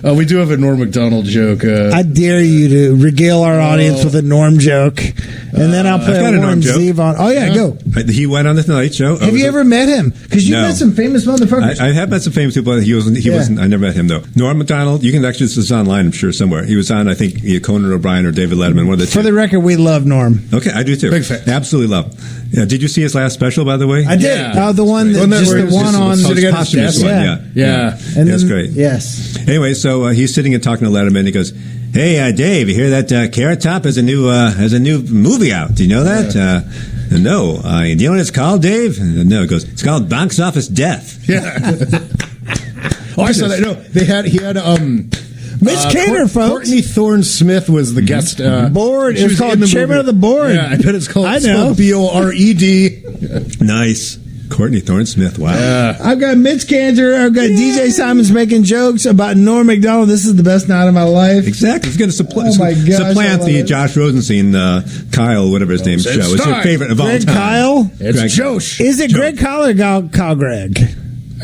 [SPEAKER 1] We do have a Norm Macdonald joke.
[SPEAKER 2] I dare you to regale our audience with a Norm joke, and then I'll play a Warren Zevon on. Oh yeah, go.
[SPEAKER 3] He went on the Tonight Show.
[SPEAKER 2] Have you ever met him? Because you met some famous motherfuckers.
[SPEAKER 3] I have met some famous people. He wasn't. I never met him though. Norm Macdonald. You can actually. This is online. I'm sure somewhere. He was on. I think Conan O'Brien or David Letterman. One of the two.
[SPEAKER 2] For the record, we love Norm.
[SPEAKER 3] Okay, I do too.
[SPEAKER 1] Big fan.
[SPEAKER 3] Absolutely love. Yeah. Did you see his last special? By the way,
[SPEAKER 2] I did. The one that just the one on
[SPEAKER 3] sitting at his desk.
[SPEAKER 2] Yeah.
[SPEAKER 3] And that's great.
[SPEAKER 2] Yes.
[SPEAKER 3] Anyway, so he's sitting and talking to Letterman. He goes, "Hey, Dave, you hear that Carrot Top has a new movie out? Do you know that?" No. Do you know what it's called, Dave? No. He goes, "It's called Box Office Death."
[SPEAKER 1] Yeah. I saw that. No, he had
[SPEAKER 2] Mitch Cantor, folks.
[SPEAKER 1] Courtney Thorne Smith was the guest.
[SPEAKER 2] Board. It was called Chairman of the Board.
[SPEAKER 1] Yeah, I bet it's called.
[SPEAKER 2] I know.
[SPEAKER 1] BORED.
[SPEAKER 3] Nice. Courtney Thorne Smith. Wow.
[SPEAKER 2] I've got Mitch Cantor. I've got DJ Simons making jokes about Norm Macdonald. This is the best night of my life.
[SPEAKER 3] Exactly. It's going to supplant
[SPEAKER 2] the
[SPEAKER 3] Josh Rosenstein, Kyle, whatever his name's show. It's your favorite of all time.
[SPEAKER 2] Kyle?
[SPEAKER 1] It's Josh.
[SPEAKER 2] Is it Greg Kyle or Kyle Greg?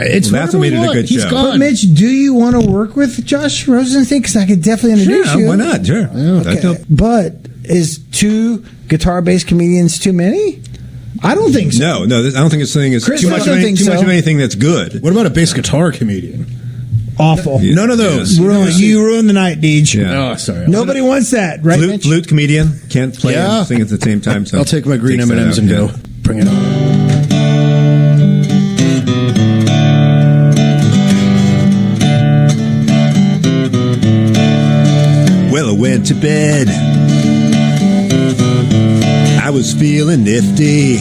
[SPEAKER 1] It's
[SPEAKER 3] that's what made it a good show.
[SPEAKER 2] But Mitch, do you want to work with Josh Rosenstein? Because I could definitely introduce you.
[SPEAKER 3] Why not? Sure.
[SPEAKER 2] Okay. But is 2 guitar-based comedians too many? I don't think so.
[SPEAKER 3] No, I don't think it's saying it's
[SPEAKER 2] Chris,
[SPEAKER 3] too much of anything that's good.
[SPEAKER 1] What about a bass guitar comedian?
[SPEAKER 2] Awful.
[SPEAKER 1] None of those.
[SPEAKER 2] You ruined the night, Deej.
[SPEAKER 3] Yeah.
[SPEAKER 1] Oh, sorry.
[SPEAKER 2] Nobody wants that, right, Mitch?
[SPEAKER 3] Flute comedian. Can't play and sing at the same time. So
[SPEAKER 1] I'll take my green M&Ms and go. Bring it on.
[SPEAKER 3] Well, I went to bed. I was feeling nifty.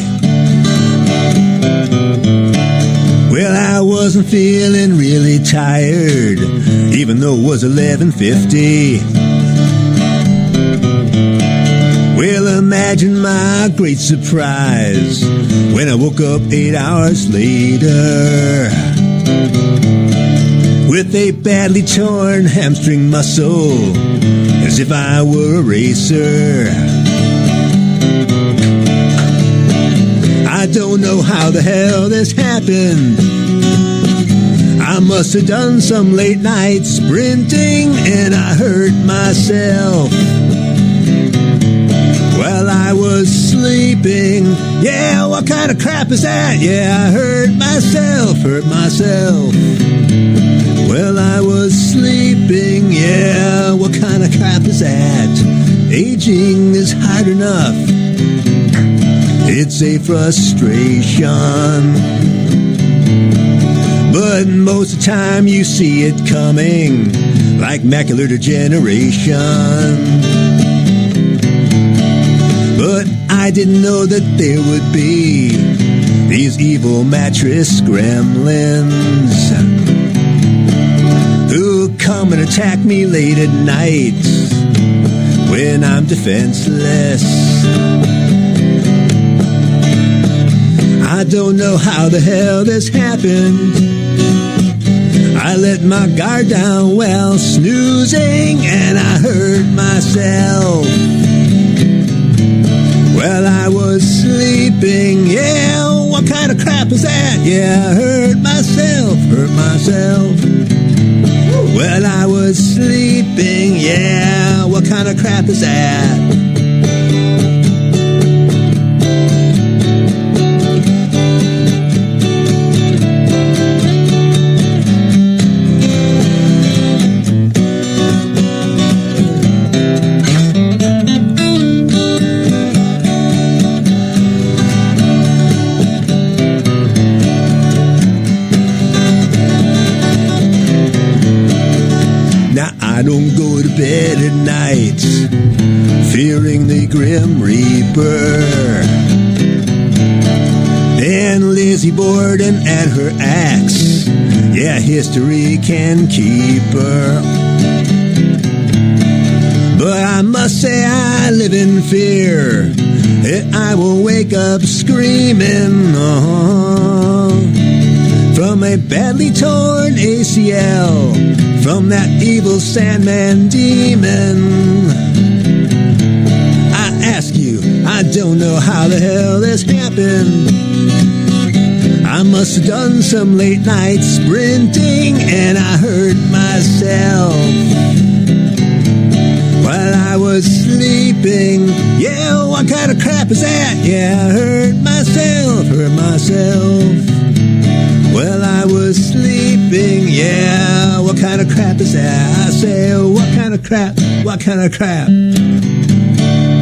[SPEAKER 3] Well, I wasn't feeling really tired, even though it was 11:50. Well, imagine my great surprise when I woke up 8 hours later with a badly torn hamstring muscle, as if I were a racer. I don't know how the hell this happened. I must have done some late night sprinting and I hurt myself while I was sleeping. Yeah, what kind of crap is that? Yeah, I hurt myself. Well, I was sleeping. Yeah, what kind of crap is that? Aging is hard enough. It's a frustration. But most of the time you see it coming, like macular degeneration. But I didn't know that there would be these evil mattress gremlins who come and attack me late at night when I'm defenseless. I don't know how the hell this happened. I let my guard down while snoozing and I hurt myself. Well, I was sleeping. Yeah, what kind of crap is that? Yeah, I hurt myself. Well, I was sleeping. Yeah, what kind of crap is that? I don't go to bed at night fearing the Grim Reaper and Lizzie Borden and her axe. Yeah, history can keep her. But I must say I live in fear that I will wake up screaming from a badly torn ACL from that evil Sandman demon. I ask you, I don't know how the hell this happened. I
[SPEAKER 5] must have done some late night sprinting, and I hurt myself while I was sleeping. Yeah, what kind of crap is that? Yeah, I hurt myself while I was sleeping. Yeah, what kind of crap is that? I say, what kind of crap? What kind of crap?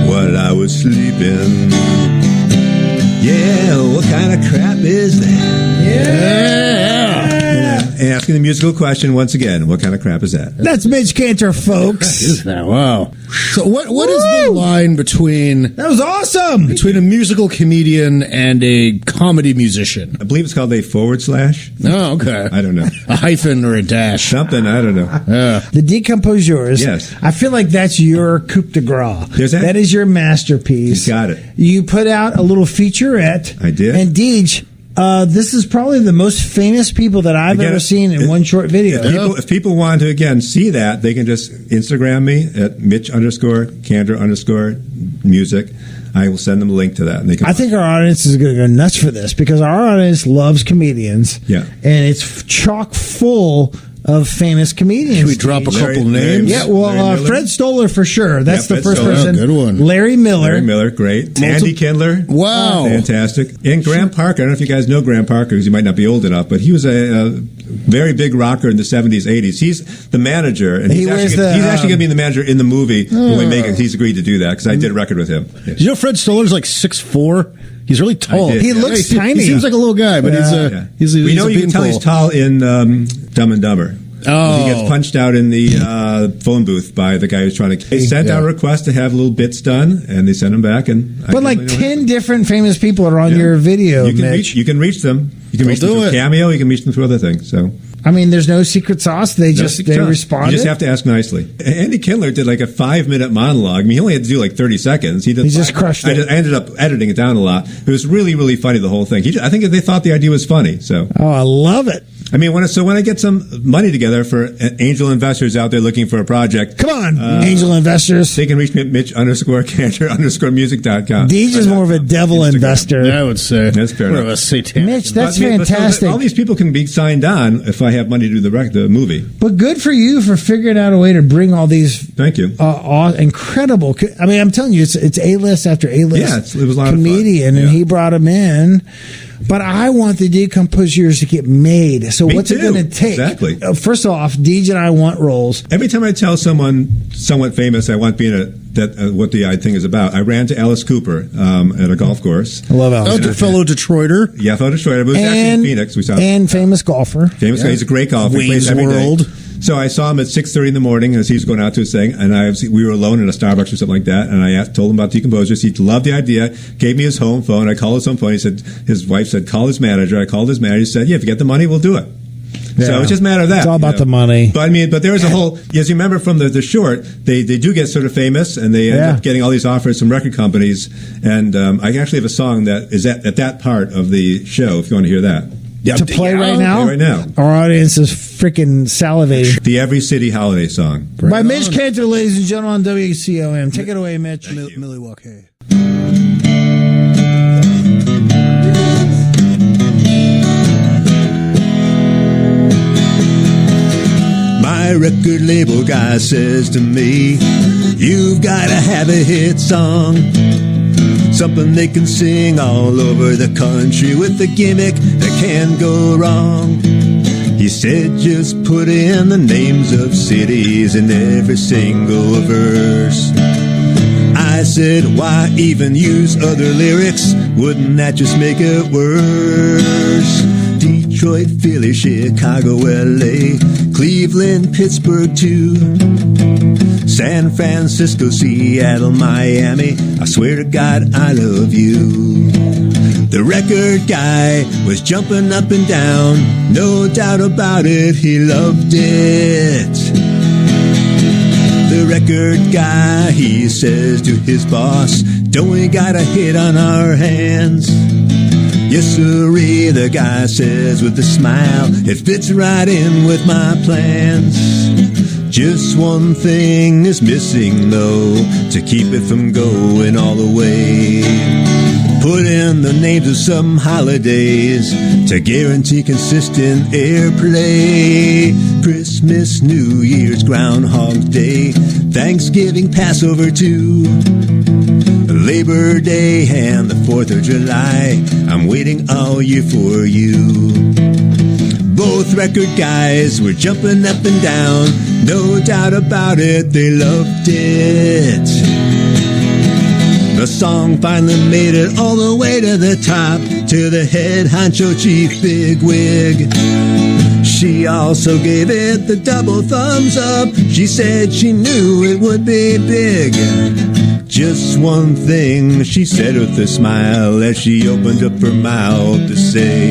[SPEAKER 5] While I was sleeping. Yeah, what kind of crap is that?
[SPEAKER 3] And asking the musical question once again, what kind of crap is that?
[SPEAKER 2] That's Mitch Cantor, folks.
[SPEAKER 1] Is that? Wow. So what is the line between...
[SPEAKER 2] That was awesome!
[SPEAKER 1] Between a musical comedian and a comedy musician?
[SPEAKER 3] I believe it's called a /
[SPEAKER 1] Oh, okay.
[SPEAKER 3] I don't know.
[SPEAKER 1] A hyphen or a dash.
[SPEAKER 3] Something, I don't know.
[SPEAKER 2] The Decomposeurs.
[SPEAKER 3] Yes.
[SPEAKER 2] I feel like that's your coup de grace.
[SPEAKER 3] There's that?
[SPEAKER 2] That is your masterpiece.
[SPEAKER 3] You got it.
[SPEAKER 2] You put out a little featurette.
[SPEAKER 3] I did.
[SPEAKER 2] And Deej, this is probably the most famous people that I've ever seen in one short video.
[SPEAKER 3] If people want to, again, see that, they can just Instagram me at Mitch_Cantor_music. I will send them a link to that. And they can.
[SPEAKER 2] I think our audience is going to go nuts for this because our audience loves comedians.
[SPEAKER 3] Yeah.
[SPEAKER 2] And it's chock full of famous comedians.
[SPEAKER 1] Should we drop a couple names?
[SPEAKER 2] Yeah, well, Fred Stoller for sure. That's the first person.
[SPEAKER 1] Good one.
[SPEAKER 2] Larry Miller,
[SPEAKER 3] great. Andy Kindler.
[SPEAKER 1] Wow.
[SPEAKER 3] Fantastic. And Graham Parker. I don't know if you guys know Graham Parker because you might not be old enough, but he was a very big rocker in the 70s, 80s. He's the manager, and he's actually going to be the manager in the movie when we make it. He's agreed to do that because I did a record with him.
[SPEAKER 1] Yeah. You know Fred Stoller's like 6'4"? He's really tall.
[SPEAKER 3] He
[SPEAKER 2] looks tiny.
[SPEAKER 1] He seems like a little guy, but he's
[SPEAKER 3] you can tell he's tall in Dumb and Dumber.
[SPEAKER 1] Oh.
[SPEAKER 3] He gets punched out in the phone booth by the guy who's trying to... They sent out a request to have little bits done, and they sent them back.
[SPEAKER 2] But like 10 different famous people are on your video, Mitch.
[SPEAKER 3] You can reach them. You can reach them through Cameo. You can reach them through other things. So...
[SPEAKER 2] I mean, there's no secret sauce. They responded.
[SPEAKER 3] You just have to ask nicely. Andy Kindler did like a 5-minute monologue. I mean, he only had to do like 30 seconds. He
[SPEAKER 2] just crushed it.
[SPEAKER 3] I ended up editing it down a lot. It was really, really funny, the whole thing. I think they thought the idea was funny. So.
[SPEAKER 2] Oh, I love it.
[SPEAKER 3] I mean, when I get some money together for angel investors out there looking for a project.
[SPEAKER 2] Come on, angel investors.
[SPEAKER 3] They can reach me at Mitch_Cantor_music.com.
[SPEAKER 2] Deej is more of a devil investor.
[SPEAKER 1] Yeah, I would say.
[SPEAKER 3] That's fair enough.
[SPEAKER 1] A satanic.
[SPEAKER 2] Mitch, that's fantastic.
[SPEAKER 3] All these people can be signed on if I have money to do the movie.
[SPEAKER 2] But good for you for figuring out a way to bring all these.
[SPEAKER 3] Thank you.
[SPEAKER 2] Incredible. I mean, I'm telling you, it's A-list after A-list.
[SPEAKER 3] Yeah, it was a lot
[SPEAKER 2] comedian,
[SPEAKER 3] of fun.
[SPEAKER 2] And he brought him in. But I want the Decomposeurs to get made. So what's it going to take?
[SPEAKER 3] Exactly.
[SPEAKER 2] First off, Deej and I want roles.
[SPEAKER 3] Every time I tell someone somewhat famous I want to be in what the thing is about, I ran to Alice Cooper at a golf course.
[SPEAKER 2] I love Alice.
[SPEAKER 1] Fellow Detroiter.
[SPEAKER 3] Yeah, fellow Detroiter. But it was actually in Phoenix. We saw
[SPEAKER 2] and famous golfer.
[SPEAKER 3] Famous guy. He's a great golfer.
[SPEAKER 1] Wayne's World.
[SPEAKER 3] So I saw him at 6:30 in the morning as he was going out to his thing, and we were alone in a Starbucks or something like that. And I told him about Decomposers. He loved the idea. Gave me his home phone. I called his home phone. He said his wife said call his manager. I called his manager. He said, yeah, if you get the money, we'll do it. Yeah. So it's just a matter of that.
[SPEAKER 2] It's all about the money.
[SPEAKER 3] But I mean, there was a whole. As you remember from the short, they do get sort of famous, and they end up getting all these offers from record companies. And I actually have a song that is at that part of the show. If you want to hear that.
[SPEAKER 2] To play right now?
[SPEAKER 3] Play right now.
[SPEAKER 2] Our audience is freaking salivating.
[SPEAKER 3] The Every City Holiday Song.
[SPEAKER 2] By Mitch Cantor, ladies and gentlemen, on WCOM. Take it away, Mitch.
[SPEAKER 1] Milwaukee.
[SPEAKER 5] My record label guy says to me, you've got to have a hit song. Something they can sing all over the country with a gimmick that can't go wrong. He said just put in the names of cities in every single verse. I said why even use other lyrics? Wouldn't that just make it worse? Detroit, Philly, Chicago, LA, Cleveland, Pittsburgh too, San Francisco, Seattle, Miami, I swear to God I love you. The record guy was jumping up and down, no doubt about it, he loved it. The record guy, he says to his boss, don't we got a hit on our hands? Yes, sirree, the guy says with a smile, it fits right in with my plans. Just one thing is missing, though, to keep it from going all the way. Put in the names of some holidays to guarantee consistent airplay. Christmas, New Year's, Groundhog Day, Thanksgiving, Passover too, Labor Day and the 4th of July. I'm waiting all year for you. Both record guys were jumping up and down. No doubt about it, they loved it. The song finally made it all the way to the top, to the head honcho chief bigwig. She also gave it the double thumbs up. She said she knew it would be big. Just one thing she said with a smile as she opened up her mouth to say,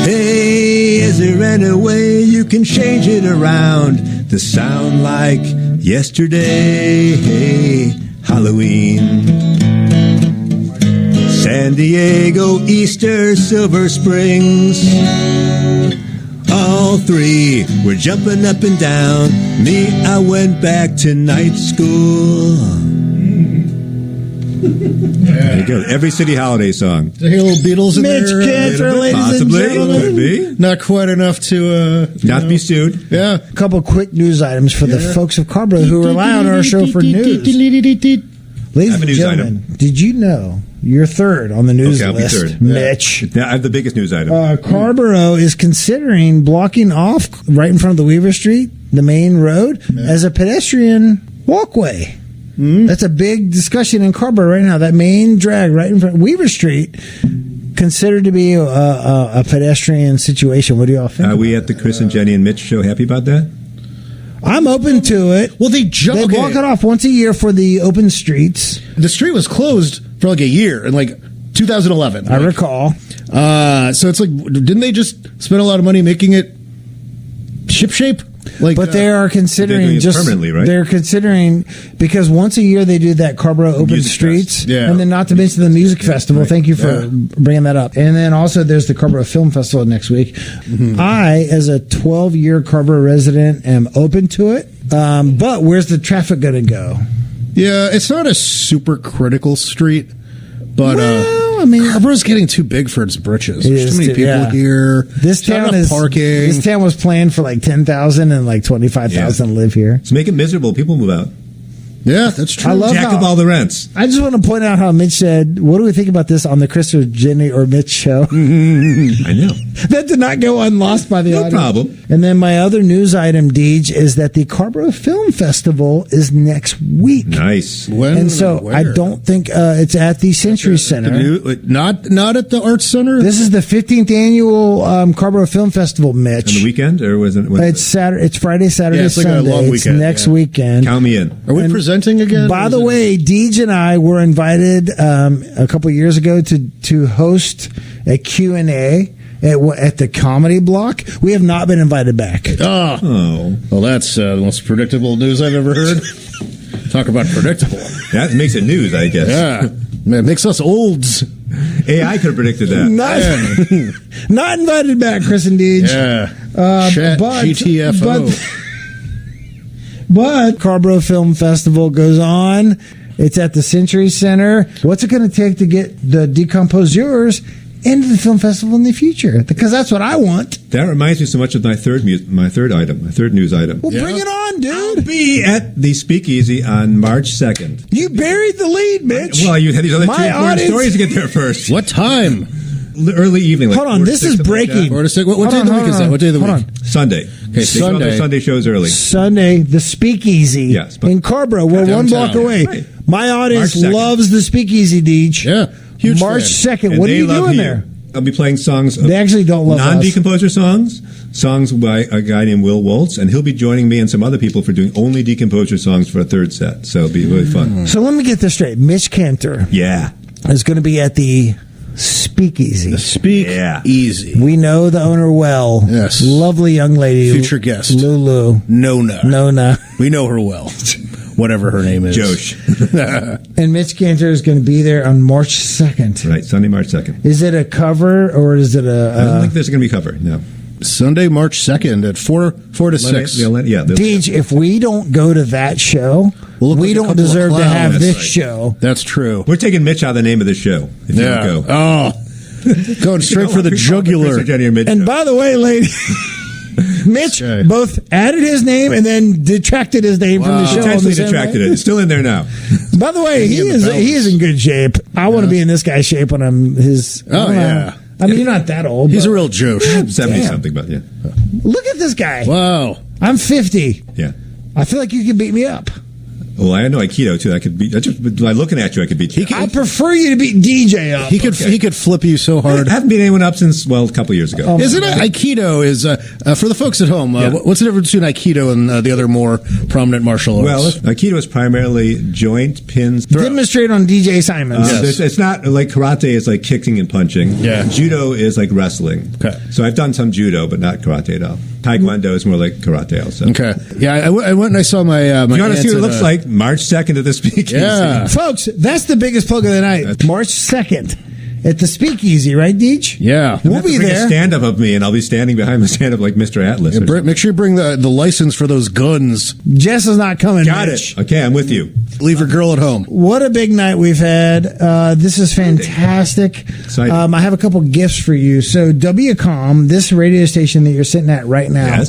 [SPEAKER 5] hey, is there any way you can change it around to sound like yesterday? Hey, Halloween. San Diego, Easter, Silver Springs, all three were jumping up and down. Me, I went back to night school. There you go. Every city holiday song.
[SPEAKER 1] The little Beatles in
[SPEAKER 2] Mitch
[SPEAKER 1] there.
[SPEAKER 2] Cantor, ladies
[SPEAKER 5] Possibly.
[SPEAKER 2] and gentlemen.
[SPEAKER 5] Could be.
[SPEAKER 1] Not quite enough to
[SPEAKER 5] Not be sued.
[SPEAKER 1] Yeah.
[SPEAKER 2] A couple quick news items for the folks of Carrboro who rely on our show for news. Ladies and
[SPEAKER 5] news
[SPEAKER 2] gentlemen, did you know you're third on the news
[SPEAKER 5] Okay, I'll be
[SPEAKER 2] list,
[SPEAKER 5] third.
[SPEAKER 2] Mitch?
[SPEAKER 5] Yeah, I have the biggest news item.
[SPEAKER 2] Carrboro is considering blocking off right in front of the Weaver Street, the main road, as a pedestrian walkway. That's a big discussion in Carrboro right now. That main drag right in front of Weaver Street, considered to be a pedestrian situation. What do y'all think?
[SPEAKER 5] Are we at the Chris and Jenny and Mitch show happy about that?
[SPEAKER 2] I'm open to it.
[SPEAKER 1] Well, they
[SPEAKER 2] They block it off once a year for the open streets.
[SPEAKER 1] The street was closed for like a year in like 2011.
[SPEAKER 2] I recall.
[SPEAKER 1] So it's like, didn't they just spend a lot of money making it ship-shape? Like,
[SPEAKER 2] But they are considering
[SPEAKER 5] they're doing it
[SPEAKER 2] just
[SPEAKER 5] permanently, right?
[SPEAKER 2] They're considering, because once a year they do that Carrboro Open
[SPEAKER 5] Music
[SPEAKER 2] Streets,
[SPEAKER 5] Fest.
[SPEAKER 1] Yeah.
[SPEAKER 2] and then not to mention the music festival.
[SPEAKER 5] Right.
[SPEAKER 2] Thank you for bringing that up. And then also there's the Carrboro Film Festival next week. I, as a 12-year Carrboro resident, am open to it. But where's the traffic going to go?
[SPEAKER 1] Yeah, it's not a super critical street, but
[SPEAKER 2] Well, I mean,
[SPEAKER 1] Carrboro's getting too big for its britches.
[SPEAKER 2] It
[SPEAKER 1] There's
[SPEAKER 2] is
[SPEAKER 1] too many
[SPEAKER 2] too-
[SPEAKER 1] people
[SPEAKER 2] yeah.
[SPEAKER 1] here.
[SPEAKER 2] this
[SPEAKER 1] There's not
[SPEAKER 2] town
[SPEAKER 1] enough
[SPEAKER 2] is
[SPEAKER 1] parking.
[SPEAKER 2] This town was planned for like 10,000 and like 25,000 live here.
[SPEAKER 5] Let's make it miserable. People move out.
[SPEAKER 1] Yeah, that's true.
[SPEAKER 2] I love
[SPEAKER 5] Jack
[SPEAKER 2] how-
[SPEAKER 5] up all the rents.
[SPEAKER 2] I just want to point out how Mitch said, what do we think about this on the Chris or Jenny or Mitch show?
[SPEAKER 5] I know.
[SPEAKER 2] That did not go unlost by the
[SPEAKER 5] No
[SPEAKER 2] audience.
[SPEAKER 5] problem.
[SPEAKER 2] And then my other news item, Deej, is that the Carrboro Film Festival is next week.
[SPEAKER 5] Nice.
[SPEAKER 1] When
[SPEAKER 2] And so
[SPEAKER 1] where?
[SPEAKER 2] I don't think it's at the Century Center.
[SPEAKER 1] Not at the Arts Center.
[SPEAKER 2] This is the 15th annual Carrboro Film Festival, Mitch.
[SPEAKER 5] On the weekend, or was it?
[SPEAKER 2] It's Saturday. It's Friday, Saturday,
[SPEAKER 1] Yeah, it's like a
[SPEAKER 2] Sunday.
[SPEAKER 1] long
[SPEAKER 2] It's
[SPEAKER 1] weekend,
[SPEAKER 2] next
[SPEAKER 1] yeah.
[SPEAKER 2] weekend.
[SPEAKER 5] Count me in.
[SPEAKER 1] Are we
[SPEAKER 2] and
[SPEAKER 1] presenting again?
[SPEAKER 2] By
[SPEAKER 1] Or
[SPEAKER 2] the
[SPEAKER 1] is it-
[SPEAKER 2] way, Deej and I were invited a couple years ago to host a Q&A at the Comedy Block. We have not been invited back.
[SPEAKER 5] Oh,
[SPEAKER 1] well, that's the most predictable news I've ever heard. Talk about predictable.
[SPEAKER 5] that makes it news, I guess.
[SPEAKER 1] Yeah, man, it makes us olds.
[SPEAKER 5] AI could have predicted that.
[SPEAKER 2] Not invited back, Chris and Deej.
[SPEAKER 1] Yeah, Chat
[SPEAKER 2] but-
[SPEAKER 1] GTFO.
[SPEAKER 2] But Carrboro Film Festival goes on. It's at the Century Center. What's it going to take to get the Decomposeurs into the film festival in the future? Because that's what I want.
[SPEAKER 5] That reminds me so much of my third news item.
[SPEAKER 2] Well, bring it on,
[SPEAKER 5] I'll
[SPEAKER 2] dude.
[SPEAKER 5] be at the Speakeasy on March 2nd.
[SPEAKER 2] You buried the lead, Mitch.
[SPEAKER 5] Well, you had these other two
[SPEAKER 2] My
[SPEAKER 5] important
[SPEAKER 2] audience-
[SPEAKER 5] stories to get there first.
[SPEAKER 1] What time?
[SPEAKER 5] Early evening. Like
[SPEAKER 2] Hold on,
[SPEAKER 5] 4 to
[SPEAKER 2] this
[SPEAKER 5] 6,
[SPEAKER 2] is
[SPEAKER 5] something like
[SPEAKER 2] breaking.
[SPEAKER 5] that.
[SPEAKER 1] 4 to 6. What day of the week is that? What day of the
[SPEAKER 2] Hold
[SPEAKER 1] week?
[SPEAKER 2] on.
[SPEAKER 5] Sunday.
[SPEAKER 1] Okay,
[SPEAKER 5] They go out their Sunday shows early.
[SPEAKER 2] Sunday, the Speakeasy
[SPEAKER 5] Yes, but-
[SPEAKER 2] in Carrboro. We're one block
[SPEAKER 1] Downtown.
[SPEAKER 2] away.
[SPEAKER 5] Right.
[SPEAKER 2] My audience
[SPEAKER 5] March 2nd.
[SPEAKER 2] loves the Speakeasy, Deej.
[SPEAKER 1] Yeah, huge
[SPEAKER 2] March
[SPEAKER 1] fan.
[SPEAKER 2] 2nd.
[SPEAKER 5] And
[SPEAKER 2] What are
[SPEAKER 5] they
[SPEAKER 2] you
[SPEAKER 5] love
[SPEAKER 2] doing
[SPEAKER 5] you.
[SPEAKER 2] there?
[SPEAKER 5] I'll be playing songs.
[SPEAKER 2] They actually don't love us.
[SPEAKER 5] non-decomposer songs by a guy named Will Waltz, and he'll be joining me and some other people for doing only decomposer songs for a third set. So it'll be really fun.
[SPEAKER 2] So let me get this straight. Mitch Cantor
[SPEAKER 5] Yeah.
[SPEAKER 2] is going to be at the Speakeasy.
[SPEAKER 1] Speak
[SPEAKER 5] Yeah.
[SPEAKER 1] easy.
[SPEAKER 2] We know the owner well.
[SPEAKER 1] Yes.
[SPEAKER 2] Lovely young lady.
[SPEAKER 1] Future guest.
[SPEAKER 2] Lulu.
[SPEAKER 1] Nona. We know her well. Whatever her name is.
[SPEAKER 5] Josh.
[SPEAKER 2] And Mitch Cantor is going to be there on March 2nd.
[SPEAKER 5] Right, Sunday, March 2nd.
[SPEAKER 2] Is it a cover or is it
[SPEAKER 5] I don't
[SPEAKER 2] a...
[SPEAKER 5] think there's going to be cover, no.
[SPEAKER 1] Sunday, March 2nd at 4 to 6.
[SPEAKER 2] Deej, if we don't go to that show, we don't deserve to have this show.
[SPEAKER 1] That's true.
[SPEAKER 3] We're taking Mitch out of the name of the show. If you don't go.
[SPEAKER 1] Oh, going straight for the jugular.
[SPEAKER 2] And by the way, lady, Mitch both added his name and then detracted his name from the show.
[SPEAKER 3] Potentially detracted it. It's still in there now.
[SPEAKER 2] By the way, he is in good shape. I want to be in this guy's shape when I'm his. I mean, you're not that old.
[SPEAKER 1] He's a real Josh.
[SPEAKER 3] 70-something, but yeah.
[SPEAKER 2] Look at this guy.
[SPEAKER 1] Wow.
[SPEAKER 2] I'm 50.
[SPEAKER 3] Yeah.
[SPEAKER 2] I feel like you can beat me up.
[SPEAKER 3] Well, I know Aikido, too. I could beat... By looking at you, I could beat you.
[SPEAKER 2] I prefer you to beat DJ up.
[SPEAKER 1] He could flip you so hard.
[SPEAKER 3] I haven't beat anyone up since, a couple years ago.
[SPEAKER 1] Isn't it? Aikido is, for the folks at home, what's the difference between Aikido and the other more prominent martial arts?
[SPEAKER 3] Well, Aikido is primarily joint, pins, throw.
[SPEAKER 2] Demonstrate on DJ Simons.
[SPEAKER 3] It's not like karate is like kicking and punching.
[SPEAKER 1] Yeah.
[SPEAKER 3] Judo is like wrestling.
[SPEAKER 1] Okay.
[SPEAKER 3] So I've done some judo, but not karate at all. Taekwondo is more like karate also.
[SPEAKER 1] Okay. Yeah, I went and I saw my
[SPEAKER 3] you want to see what it looks like? March 2nd at the Speakeasy.
[SPEAKER 1] Yeah.
[SPEAKER 2] Folks, that's the biggest plug of the night. March 2nd at the Speakeasy, right, Deej?
[SPEAKER 1] Yeah.
[SPEAKER 2] We'll be there.
[SPEAKER 3] A stand-up of me, and I'll be standing behind the stand-up like Mr. Atlas.
[SPEAKER 1] Make sure you bring the license for those guns.
[SPEAKER 2] Jess is not coming,
[SPEAKER 3] Got
[SPEAKER 2] Mitch.
[SPEAKER 3] it. Okay, I'm with you.
[SPEAKER 1] Leave your girl at home.
[SPEAKER 2] What a big night we've had. This is fantastic.
[SPEAKER 3] Exciting.
[SPEAKER 2] I have a couple gifts for you. So WCOM, this radio station that you're sitting at right now,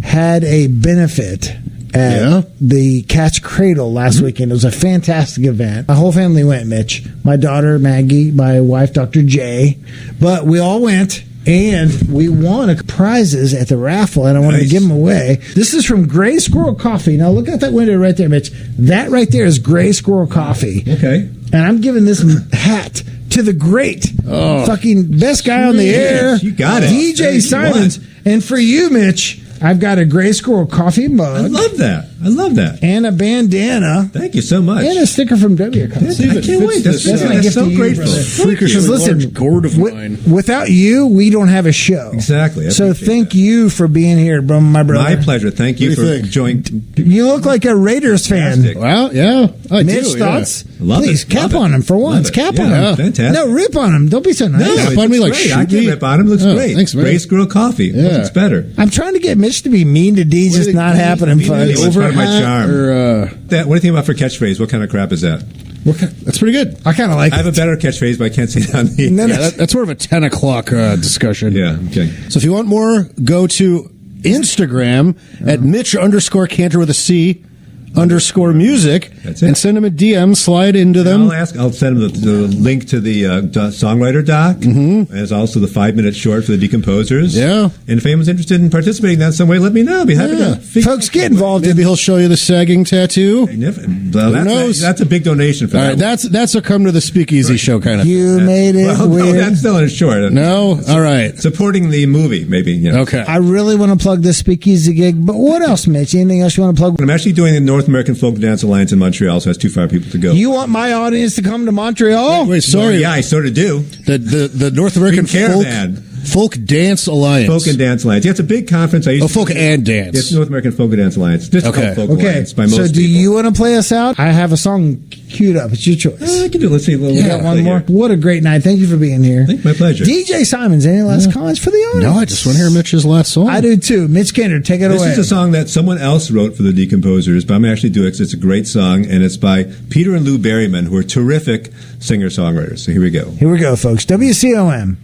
[SPEAKER 2] had a benefit at the Cat's Cradle last weekend. It was a fantastic event. My whole family went, Mitch. My daughter, Maggie, my wife, Dr. J. But we all went, and we won prizes at the raffle, and I wanted to give them away. This is from Gray Squirrel Coffee. Now, look at that window right there, Mitch. That right there is Gray Squirrel Coffee.
[SPEAKER 3] Okay.
[SPEAKER 2] And I'm giving this hat to the great fucking best guy on the air.
[SPEAKER 3] You got it.
[SPEAKER 2] DJ Simons. And for you, Mitch, I've got a Gray Squirrel coffee mug.
[SPEAKER 3] I love that.
[SPEAKER 2] And a bandana.
[SPEAKER 3] Thank you so much.
[SPEAKER 2] And a sticker from WCOM.
[SPEAKER 3] I can't wait. That's so grateful.
[SPEAKER 2] Because listen,
[SPEAKER 1] gourd of mine.
[SPEAKER 2] Without you, we don't have a show.
[SPEAKER 3] Exactly.
[SPEAKER 2] So thank you for being here, my brother.
[SPEAKER 3] My pleasure. Thank you for joining.
[SPEAKER 2] You look like a Raiders fan.
[SPEAKER 1] Well, yeah.
[SPEAKER 2] Mitch, thoughts?
[SPEAKER 3] Love
[SPEAKER 2] Please,
[SPEAKER 3] it.
[SPEAKER 2] cap on him for once. Cap on him.
[SPEAKER 3] Fantastic.
[SPEAKER 2] No, rip on him. Don't be so nice.
[SPEAKER 3] No,
[SPEAKER 1] Cap on me like
[SPEAKER 3] I can rip on him. Looks great.
[SPEAKER 1] Thanks, man.
[SPEAKER 3] Gray Squirrel Coffee.
[SPEAKER 1] Yeah.
[SPEAKER 3] Looks better.
[SPEAKER 2] I'm trying to get Mitch to be mean to Deej. It's not happening, folks.
[SPEAKER 3] It's part of my charm.
[SPEAKER 1] Or,
[SPEAKER 3] what do you think about for catchphrase? What kind of crap is that?
[SPEAKER 1] That's pretty good.
[SPEAKER 2] I kind of like
[SPEAKER 3] I have a better catchphrase, but I can't say it on the...
[SPEAKER 1] That's sort of a 10 o'clock discussion.
[SPEAKER 3] Yeah, okay.
[SPEAKER 1] So if you want more, go to Instagram at Mitch_Cantor with a C _music.
[SPEAKER 3] That's it.
[SPEAKER 1] And send them a DM, slide into them.
[SPEAKER 3] I'll send them the link to the songwriter doc. Mm-hmm. There's also the 5-minute short for the Decomposeurs.
[SPEAKER 1] Yeah.
[SPEAKER 3] And if anyone's interested in participating in that some way, let me know. I'll be happy to
[SPEAKER 2] folks, get involved.
[SPEAKER 1] Maybe he'll show you the sagging tattoo.
[SPEAKER 3] Who knows? That's a big donation for that.
[SPEAKER 1] All right, that's a come to the Speakeasy show kind of thing.
[SPEAKER 2] You made it weird.
[SPEAKER 3] No, that's still in a short.
[SPEAKER 1] No? All right.
[SPEAKER 3] Supporting the movie, maybe. You know.
[SPEAKER 1] Okay.
[SPEAKER 2] I really want to plug this Speakeasy gig, but what else, Mitch? Anything else you want to plug?
[SPEAKER 3] I'm actually doing the North American Folk Dance Alliance in Montreal, so that's too far people to go.
[SPEAKER 2] You want my audience to come to Montreal?
[SPEAKER 1] Wait, sorry.
[SPEAKER 3] Well, yeah, I sort of do.
[SPEAKER 1] The North American Folk Dance Alliance.
[SPEAKER 3] Folk and Dance Alliance. Yeah, it's a big conference.
[SPEAKER 1] Folk and Dance.
[SPEAKER 3] It's North American Folk and Dance Alliance. Just called Folk Alliance by most
[SPEAKER 2] so do
[SPEAKER 3] people.
[SPEAKER 2] you want to play us out? I have a song queued up. It's your choice.
[SPEAKER 3] I can do. Let's see.
[SPEAKER 2] You got one more? What a great night. Thank you for being here.
[SPEAKER 3] My pleasure.
[SPEAKER 2] DJ Simons, any last comments for the audience?
[SPEAKER 1] No, I just want to hear Mitch's last song.
[SPEAKER 2] I do too. Mitch Cantor, take it away.
[SPEAKER 3] This is a song that someone else wrote for the Decomposers, but I'm actually doing it because it's a great song, and it's by Peter and Lou Berryman, who are terrific singer-songwriters. So here we go.
[SPEAKER 2] Here we go, folks. WCOM.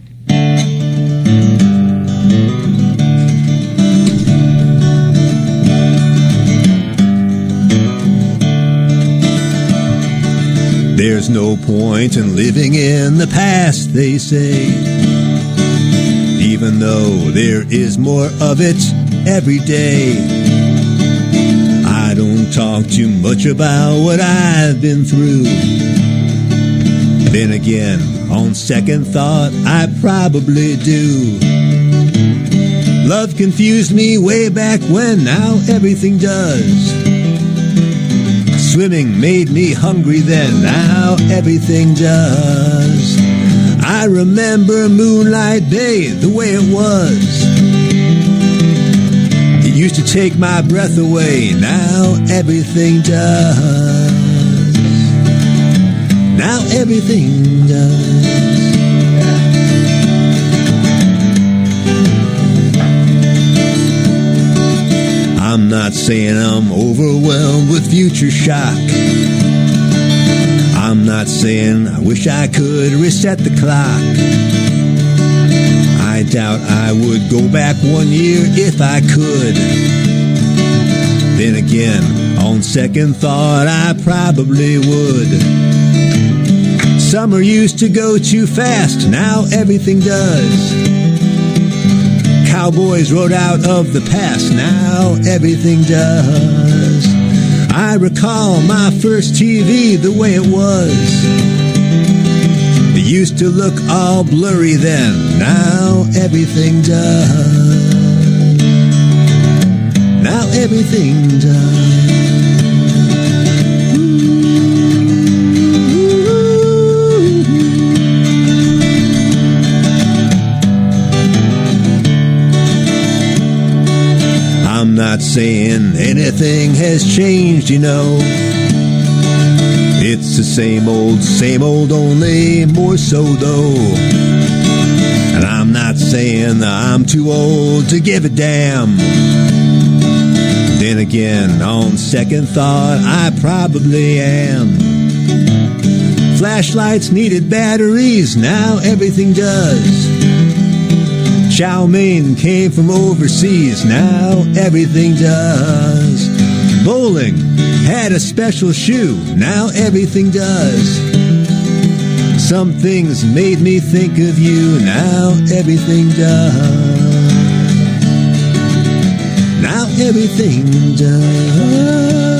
[SPEAKER 5] There's no point in living in the past, they say, even though there is more of it every day. I don't talk too much about what I've been through. Then again, on second thought, I probably do. Love confused me way back when, now everything does. Swimming made me hungry then, now everything does. I remember Moonlight Bay the way it was. It used to take my breath away, now everything does. Now everything does. saying I'm overwhelmed with future shock. I'm not saying I wish I could reset the clock. I doubt I would go back 1 year if I could. Then again, on second thought, I probably would. Summer used to go too fast, now everything does. Cowboys rode out of the past, now everything does. I recall my first TV the way it was. It used to look all blurry then, now everything does. Now everything does. I'm not saying anything has changed, you know. It's the same old, only more so though. And I'm not saying I'm too old to give a damn. Then again, on second thought, I probably am. Flashlights needed batteries, now everything does. Chow mein came from overseas, now everything does. Bowling had a special shoe, now everything does. Some things made me think of you, now everything does. Now everything does.